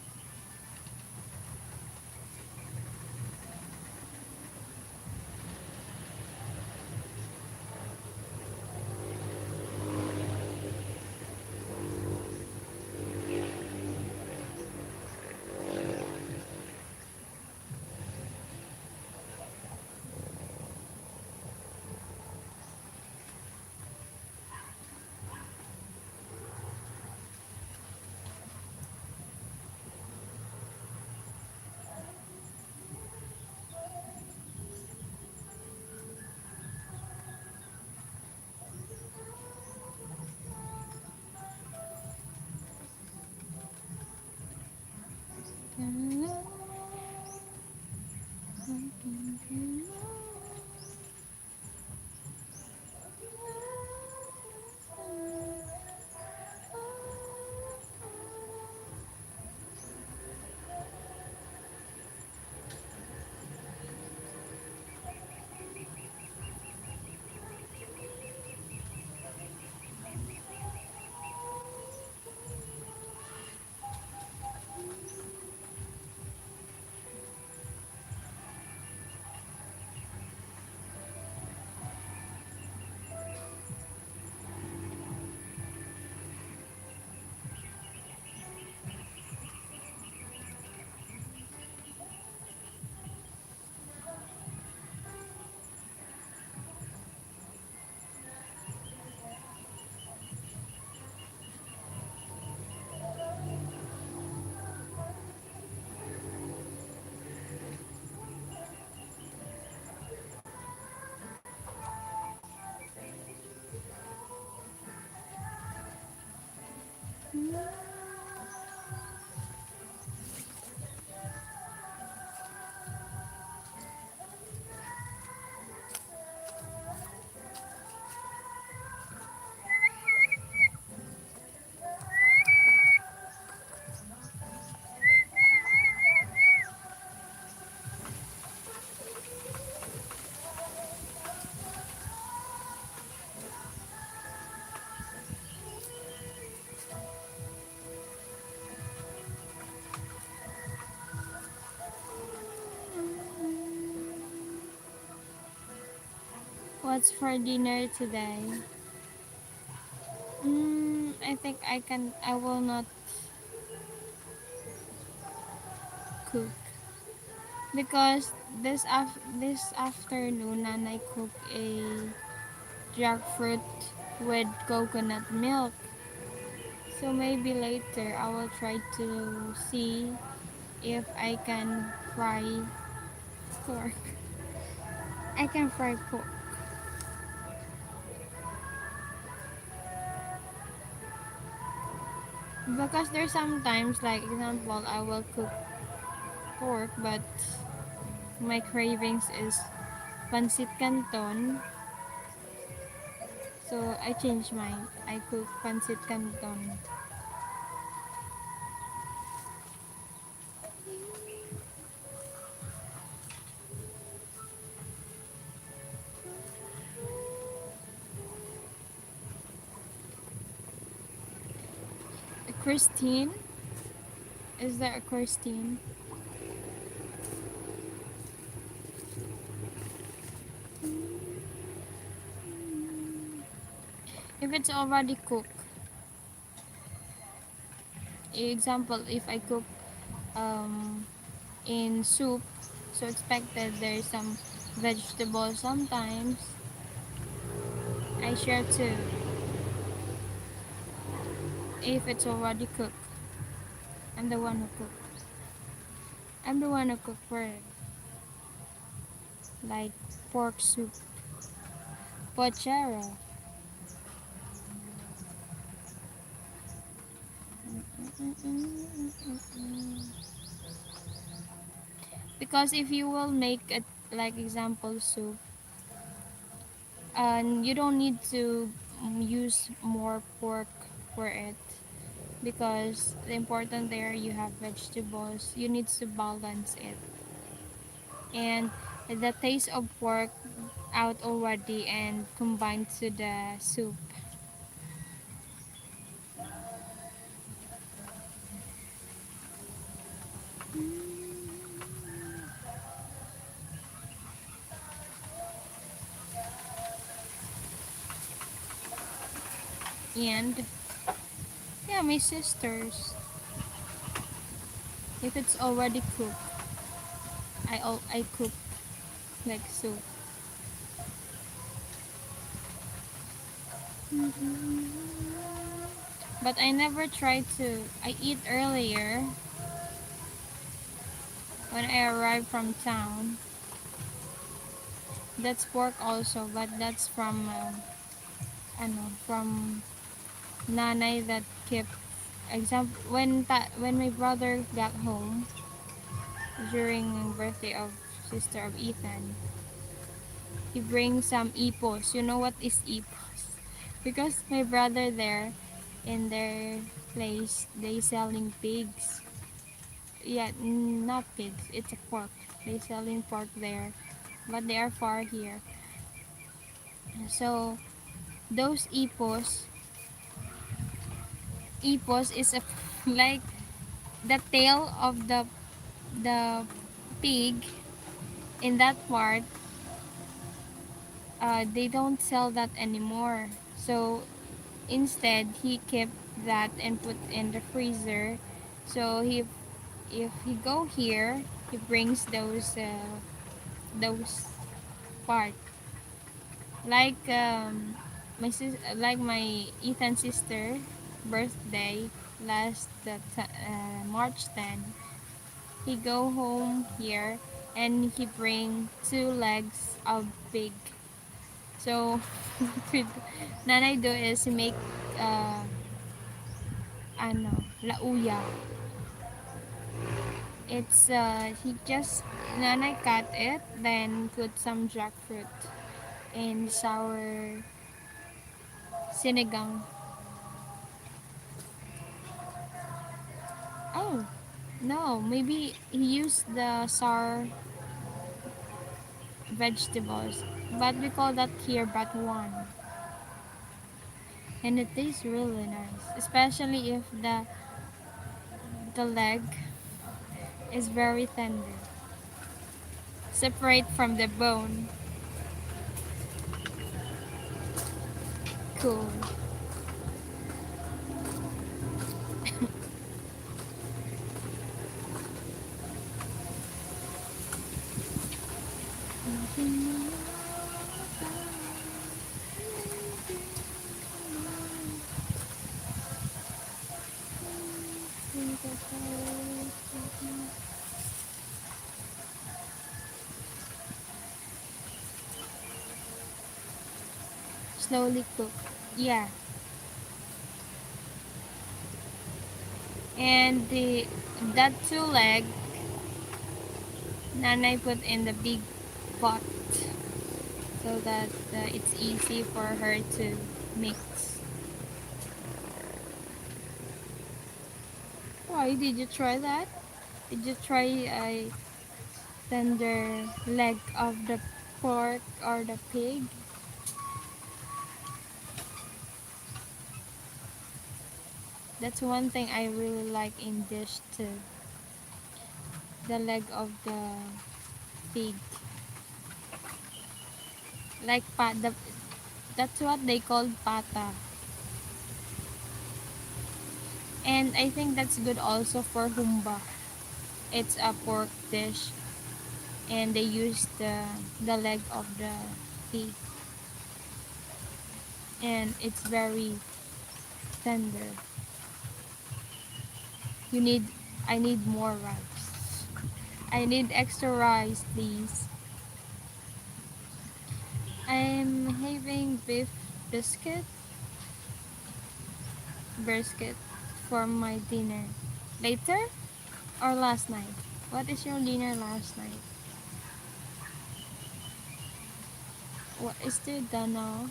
What's for dinner today? I think I will not cook because this afternoon, Nanay cook a jackfruit with coconut milk. So maybe later I will try to see if I can fry pork. I can fry pork because there's sometimes like example I will cook pork but my cravings is pancit canton, so I changed mine. I cook pancit canton. Christine, is there a Christine? If it's already cooked, example, if I cook um, in soup, so expected there's some vegetables sometimes. I share too if it's already cooked. I'm the one who cooked. I'm the one who cooked for it. Like pork soup, pochero. Because if you will make it like example soup, and you don't need to use more pork for it because the important there you have vegetables. You need to balance it, and the taste of pork out already and combined to the soup. And yeah, my sisters, if it's already cooked, I cook like soup. But I never try to. I eat earlier when I arrive from town. That's pork also, but that's from from nanay that kept example when my brother got home during birthday of sister of Ethan. He brings some ipos. You know what is ipos? Because my brother there in their place they selling pigs. Yeah, not pigs. It's a pork. They selling pork there, but they are far here. So those ipos is a like the tail of the pig in that part. They don't sell that anymore. So instead, he kept that and put in the freezer. So he, if he go here, he brings those part. Like like my Ethan sister birthday last March 10. He go home here and he bring two legs of pig. So what nanay do is make uh, lauya. It's he just nanay cut it, then put some jackfruit and sour sinigang. Oh no, maybe he used the sour vegetables, but we call that here but one, and it tastes really nice, especially if the leg is very tender, separate from the bone. cool. Slowly cook. Yeah. And the that two leg Nanay put in the big pot so that it's easy for her to mix. Why did you try that? Did you try a tender leg of the pork or the pig? That's one thing I really like in dish too. The leg of the pig. Like that's what they call pata. And I think that's good also for humba. It's a pork dish and they use the leg of the pig and it's very tender. You need I need more rice. I need extra rice, please. I'm having beef biscuit brisket for my dinner. Later or last night? What is your dinner last night? What is there done now?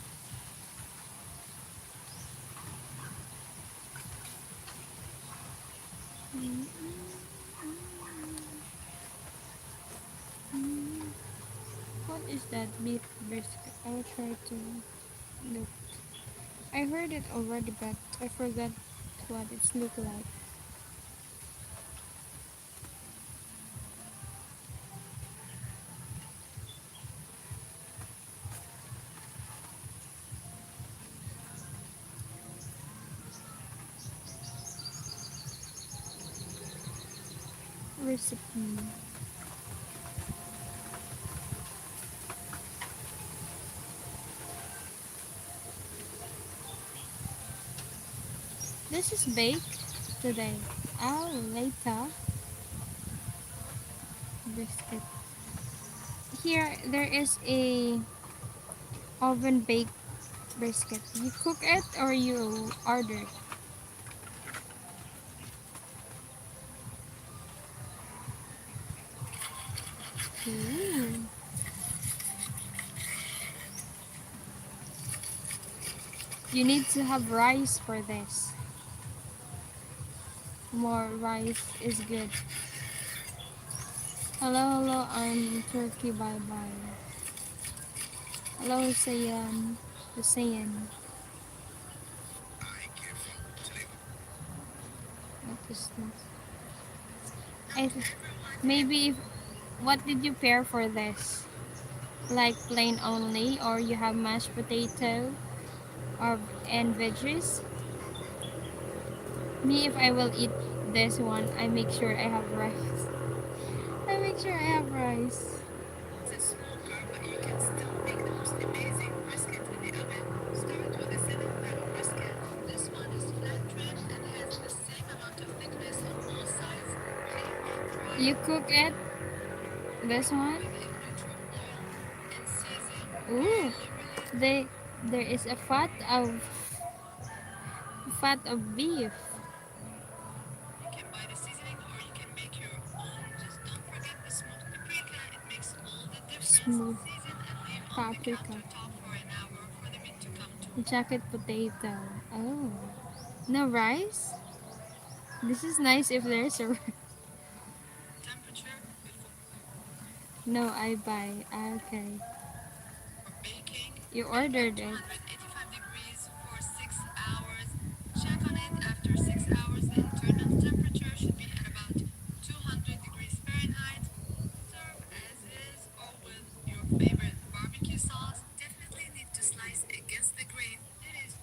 What is that beef brisket? I will try to look. I heard it already, but I forgot what it's look like. Recipe. This is baked today. Oh, later biscuit. Here there is a oven baked brisket. You cook it or you order it? Ooh. You need to have rice for this. More rice is good. Hello, hello, I'm Turkey. Bye bye. Hello, Hussein. Hussein. What is this? I th- maybe if, what did you pair for this? Like plain only, or you have mashed potato, or and veggies? Me, if I will eat this one, I make sure I have rice. I make sure I have rice. It's smoker, but you can still make the most amazing brisket in the oven. Start with a 7-pound brisket. This one is flat trimmed and has the same amount of thickness on all sides. Clean and dry. You cook it, this one? With a neutral oil and season Ooh, liberally. they there is a fat of beef, You can buy the seasoning or you can make your own. Just don't forget the smoked paprika. It makes all the difference. smooth Season and leave on the paprika, countertop for an hour for the meat to come to a jacket potato. Oh, no rice. This is nice if there's a temperature before no. I buy. Okay, baking. you Bake at ordered it. 285 degrees for 6 hours. Check on it after 6 hours. The internal temperature should be at about 200 degrees Fahrenheit. Serve as is or with your favorite barbecue sauce. Definitely need to slice against the grain. It is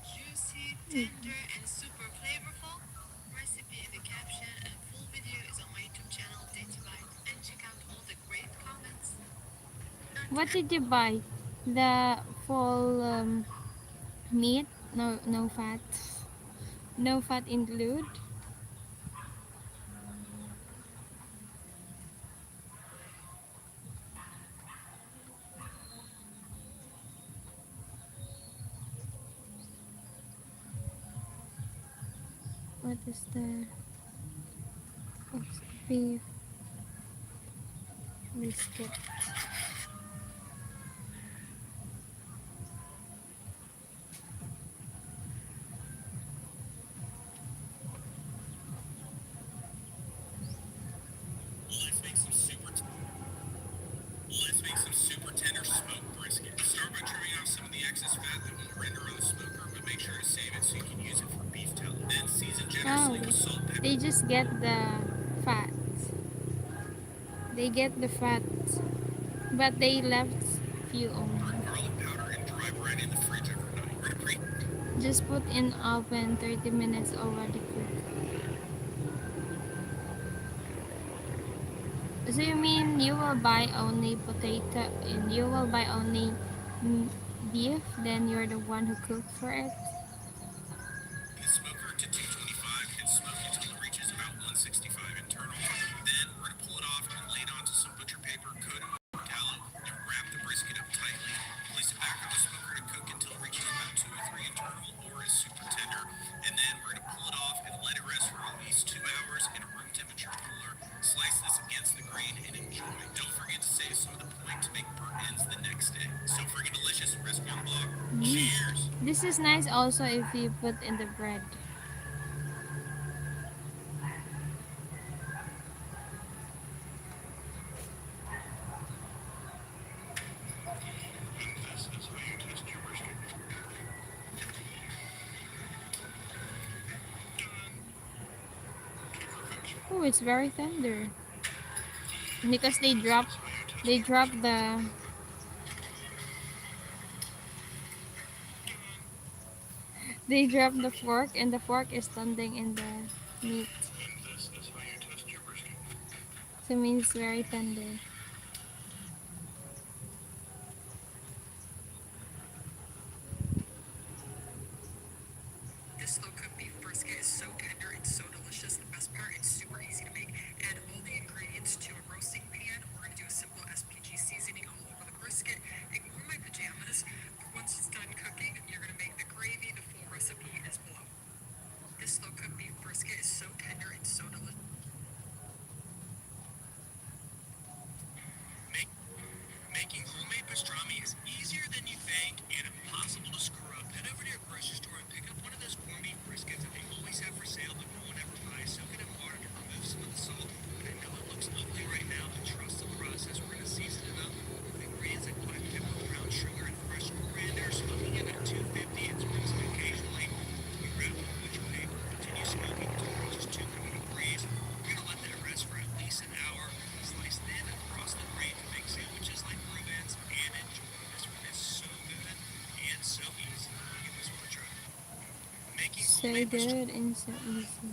What did you buy? The full meat? No, no fat. No fat include. What is the oops, beef brisket? Let's make some super let's make some super tender smoked brisket. Start by trimming off some of the excess fat that won't render on the smoker, but make sure to save it so you can use it for beef tallow. Then season Oh, generously with salt, pepper. they just get the fat. They get the fat, but they left few only. Garlic powder and dry bread in the fridge overnight. Just put in oven 30 minutes already cooked. So you mean you will buy only potato and you will buy only mm, beef, then you're the one who cooked for it? In the smoker to 225 and smoke until it reaches about 165 internal. Then we're going to pull it off and lay it onto some butcher paper coated with tallow and wrap the brisket up tightly. Place it back on the smoker to cook until it reaches about 2 or 3 internal or is super tender. And then we're going to pull it off and let it rest for at least 2 hours in a room temperature cooler. Slice this against the grain and enjoy. Don't forget to save some of the point to make burnt ends the next day. So freaking delicious, recipe on blog. Mm. Cheers! This is nice also if you put in the bread. This is how you test your brisket. Oh, it's very tender because This is how you test they your drop brisket. the fork and the fork is standing in the meat. And this is how you test your brisket. So it means very tender. This slow cooked beef brisket is so tender and so delicious. The best part, it's super easy to make. Add all the ingredients to a roasting pan. We're going to do a simple SPG seasoning all over the brisket. Ignore my pajamas. Once it's done cooking, you're going to make the gravy. The full recipe is below. This slow cooked beef brisket is so tender and so delicious. Make, Making homemade pastrami is easier than you think and impossible to screw up. Head over to your grocery store and pick up one of those corned beef briskets that they always have for sale but no one ever buys. Soak it in water to remove some of the salt. And I know it looks ugly right now, but trust the process. We're going to season it up with ingredients like black pepper, brown sugar, and fresh coriander. Smoking it at 250 and rinsing occasionally. We wrap it with butcher paper. Continue smoking until it reaches 200 degrees. We're going to let that rest for at least an hour. Slice thin and cross the grain to make sandwiches like Rubens and enjoy. This one is so good and so easy. Give this one a try. Making So homemade pastrami. good and so easy.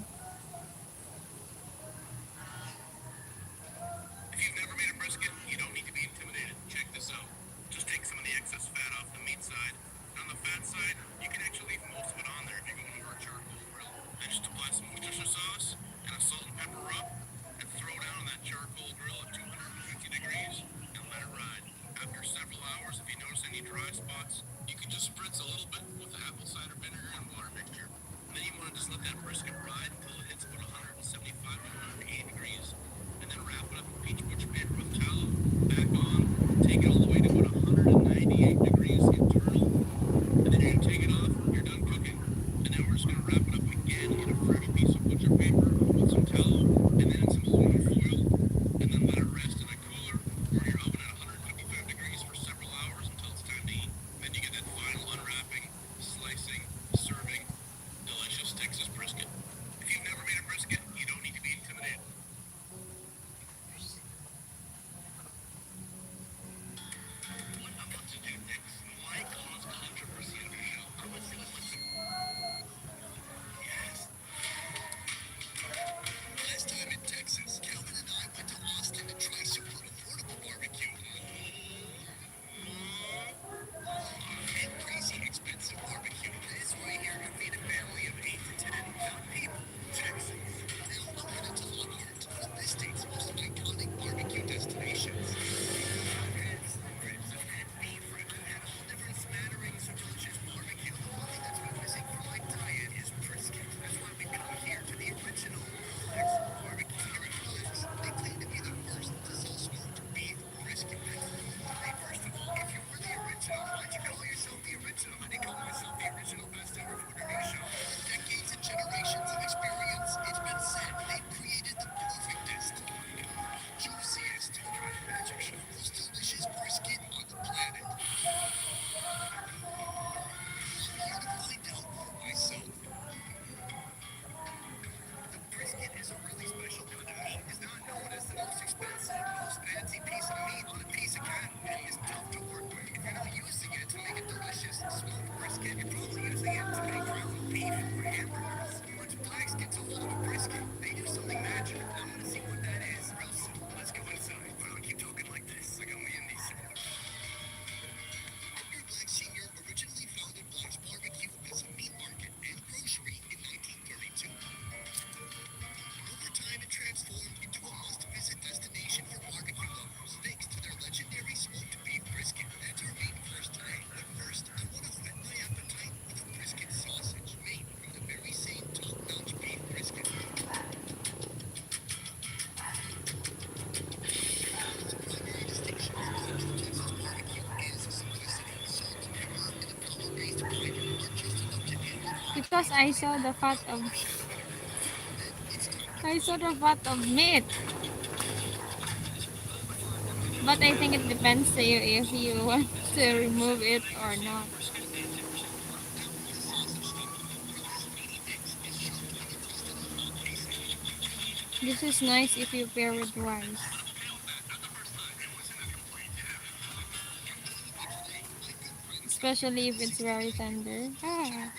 If you've never made a brisket, you don't need to be intimidated. Check this out. Just take some of the excess fat off the meat side. On the fat side, you can actually leave most of it on there if you're going over a charcoal grill. Then just apply some Worcestershire sauce and a salt and pepper rub and throw it down on that charcoal grill at 250 degrees and let it ride. After several hours, if you notice any dry spots, you can just spritz a little bit with the apple cider vinegar and water mixture. And then you want to just let that brisket ride until it hits about 175 to 180 degrees. And then wrap it up in peach butcher paper with tallow. Back on. Take it all the way to about 198 degrees internal. And then you're going to take it off. You're done cooking. And then we're just going to wrap it up again in a fresh piece of butcher paper with some tallow and then in some aluminum foil. And then let it rest in a cooler or your oven at 155 degrees for several hours until it's time to eat. Then you get that final unwrapping, slicing, serving, delicious Texas brisket. If you've never made a brisket, you don't need to be intimidated. What I'm about to do next might cause controversy on your show. But let's see. Yes. because I saw the fat of meat. But I think it depends to you if you want to remove it or not. This is nice if you pair with rice, especially if it's very tender. Ah.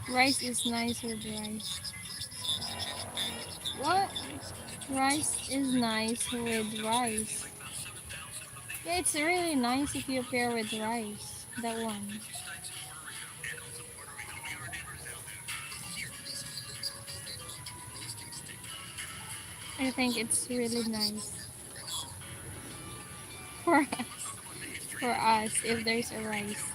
Rice is nice with rice. What? Rice is nice with rice. Yeah, it's really nice if you pair with rice. That one. I think it's really nice for us. For us, if there's a rice.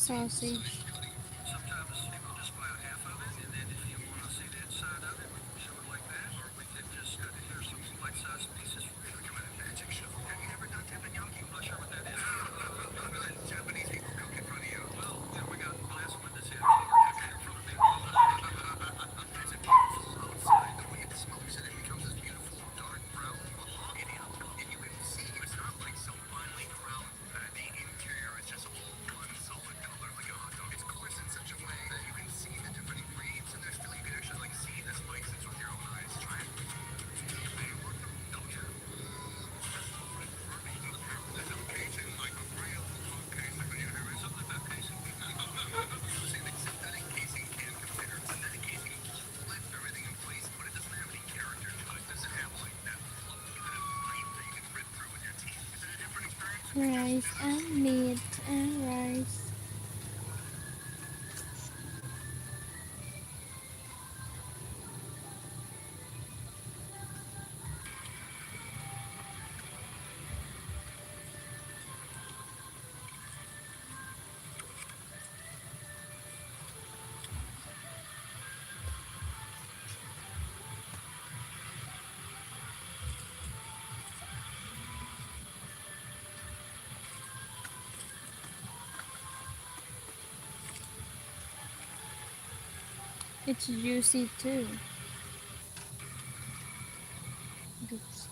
Sausage. Rice and meat and rice. It's juicy too. Oops.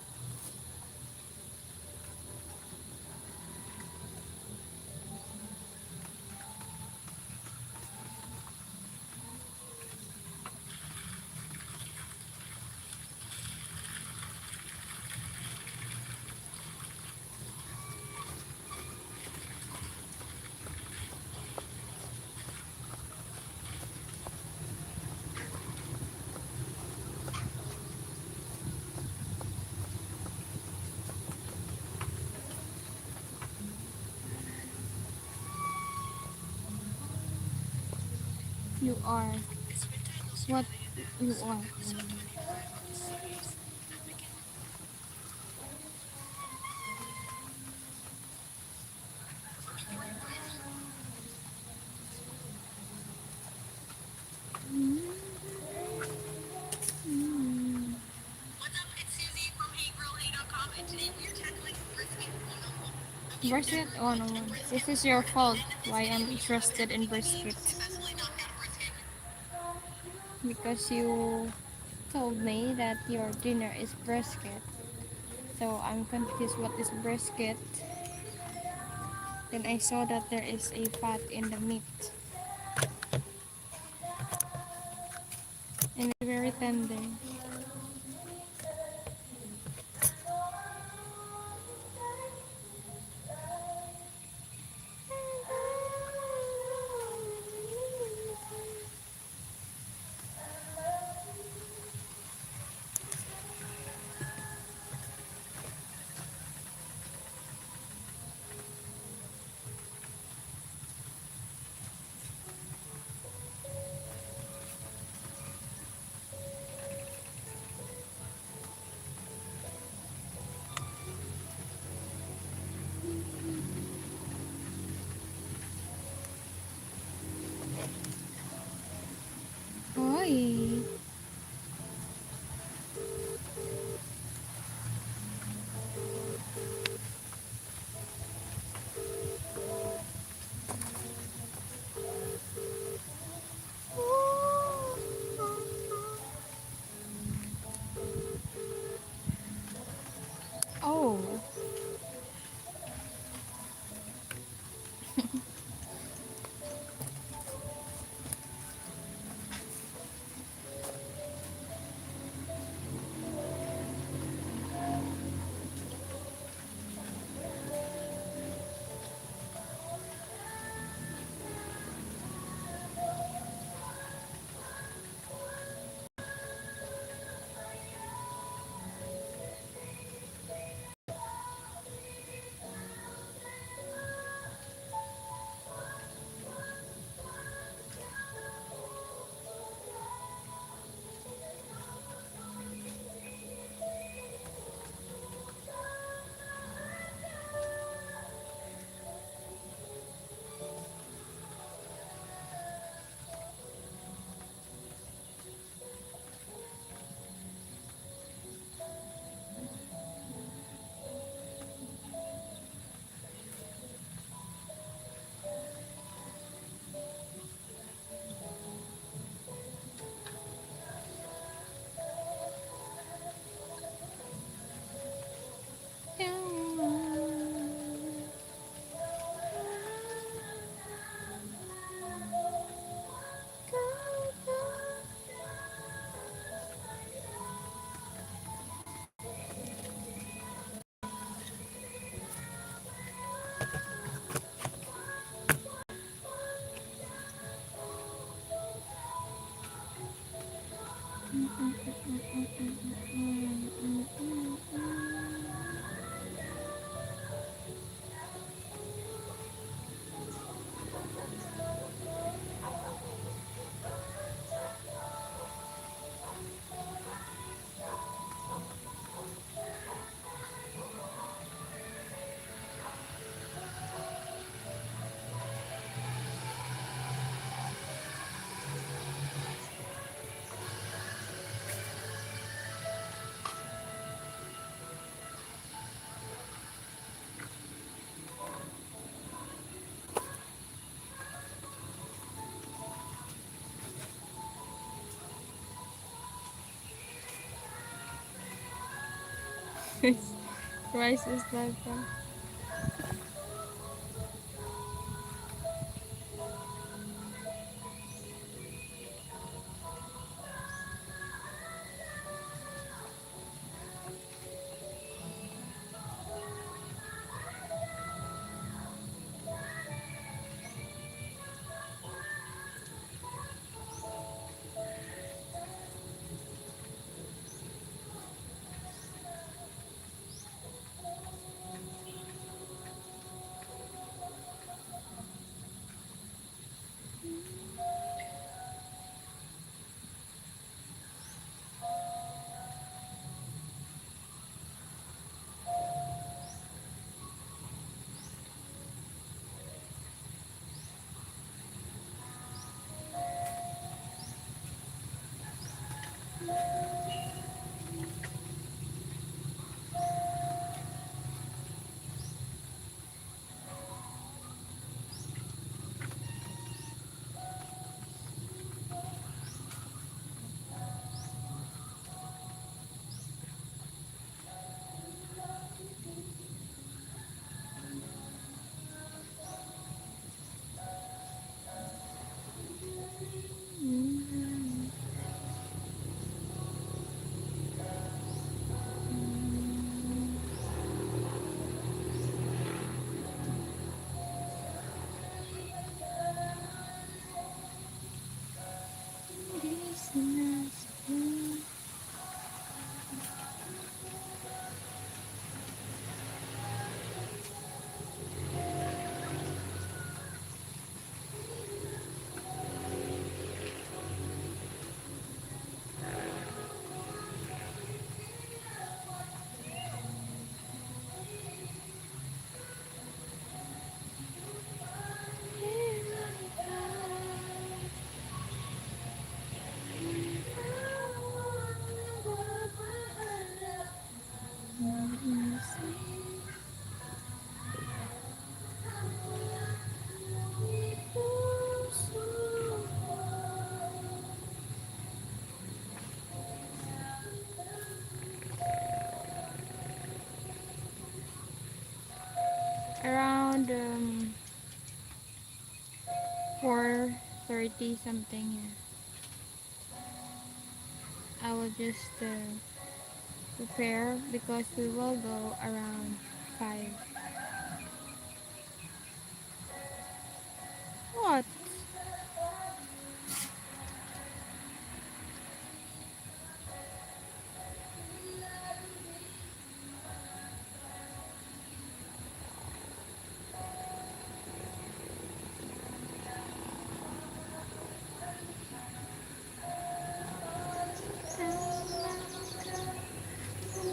You are what you are. Mm. Brisket 101. This is your fault why I'm interested in brisket. Because you told me that your dinner is brisket. So I'm confused what is brisket. Then I saw that there is a fat in the meat and it's very tender. Oi. Oh. Rice is like that. 4:30 something. Yeah. I will just prepare because we will go around 5. What?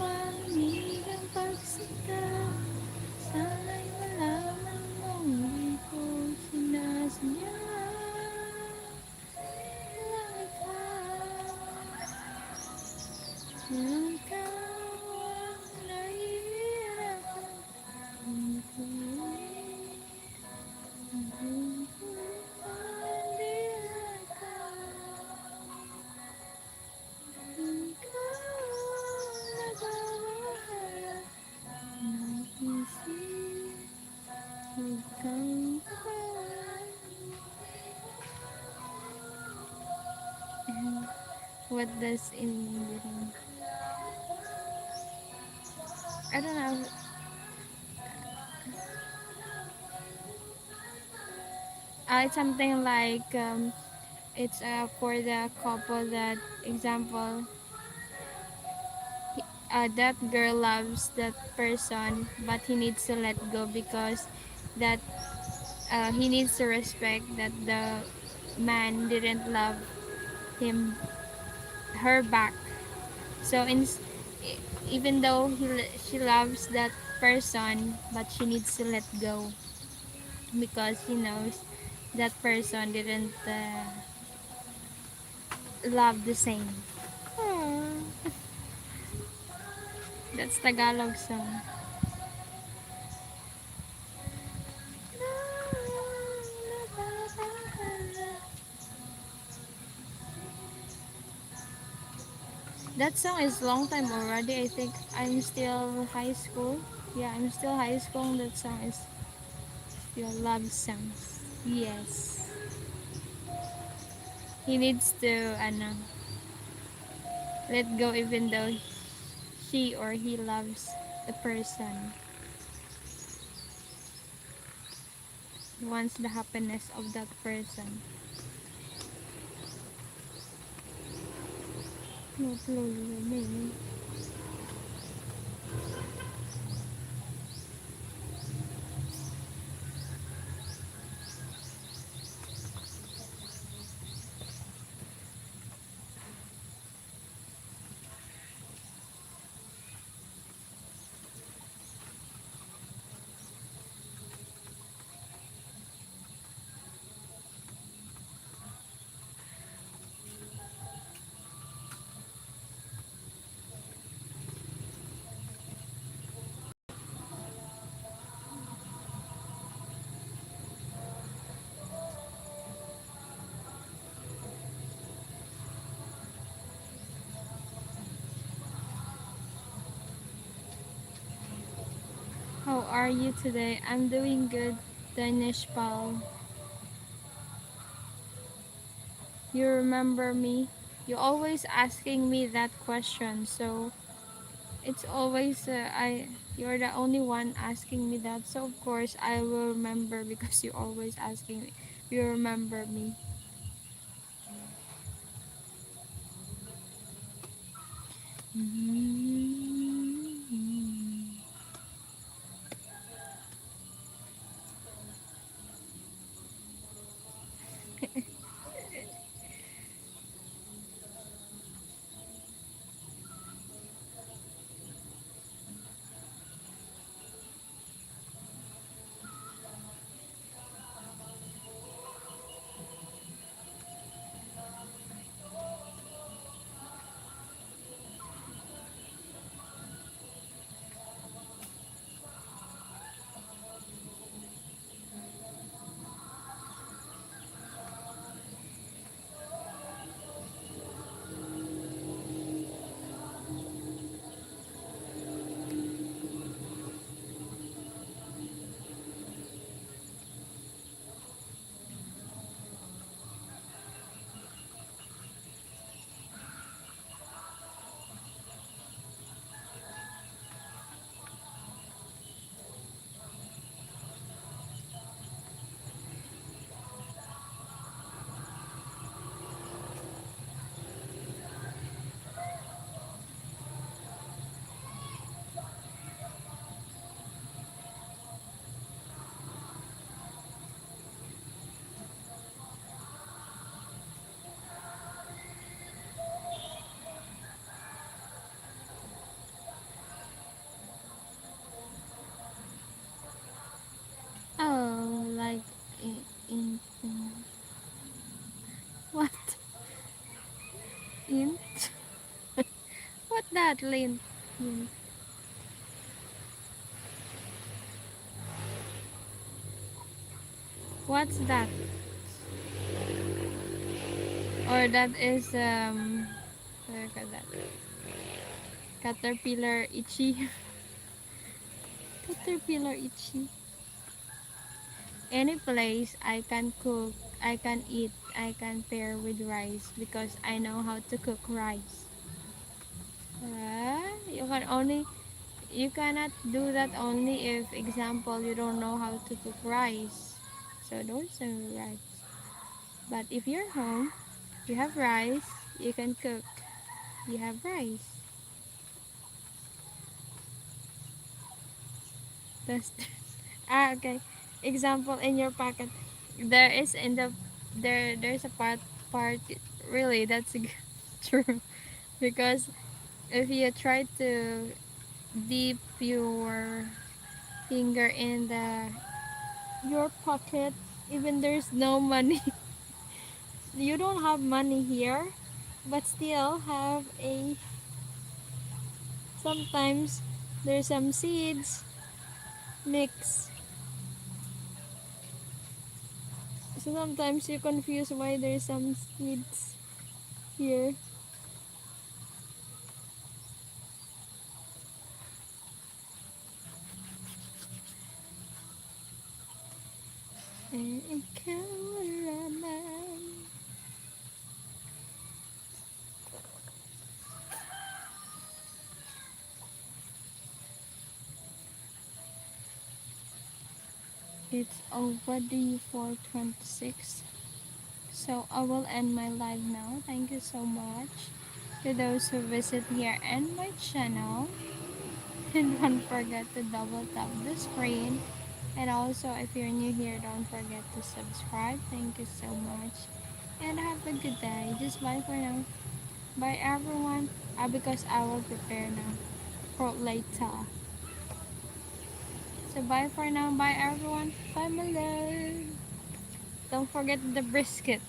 Malamig ang pagsigaw. Sana'y malaman mong di ko sinasadya. Walang ikaw ang nahihirapan. What does in I don't know. It's something like it's for the couple that example that girl loves that person but he needs to let go because that he needs to respect that the man didn't love him her back. So even though she loves that person, but she needs to let go because she knows that person didn't love the same. Aww. That's Tagalog song. That song is long time already. I think I'm still high school. Yeah, I'm still high school. That song is still love songs. Yes. He needs to let go even though she or he loves the person. He wants the happiness of that person. No, maybe. How are you today? I'm doing good, Danish Paul. You remember me? You're always asking me that question, so it's always you're the only one asking me that. So of course I will remember because you're always asking me. You remember me. that, Lynn? Hmm. What's that? Or that is what do you call that? Caterpillar itchy. Caterpillar itchy. Any place I can cook, I can eat, I can pair with rice because I know how to cook rice. You can only you cannot do that only if example you don't know how to cook rice. So don't say rice. But if you're home, you have rice, you can cook. You have rice. That's okay. Example in your pocket. There is in the there's a part really that's true because if you try to dip your finger in the your pocket even there's no money you don't have money here but still have a sometimes there's some seeds mix so sometimes you confuse why there's some seeds here and cameraman. It's already 4:26. So I will end my live now. Thank you so much to those who visit here and my channel. And don't forget to double tap the screen. And also if you're new here, don't forget to subscribe. Thank you so much. And have a good day. Just bye for now. Bye everyone. Because I will prepare now for later. So bye for now. Bye everyone. Bye my love. Don't forget the brisket.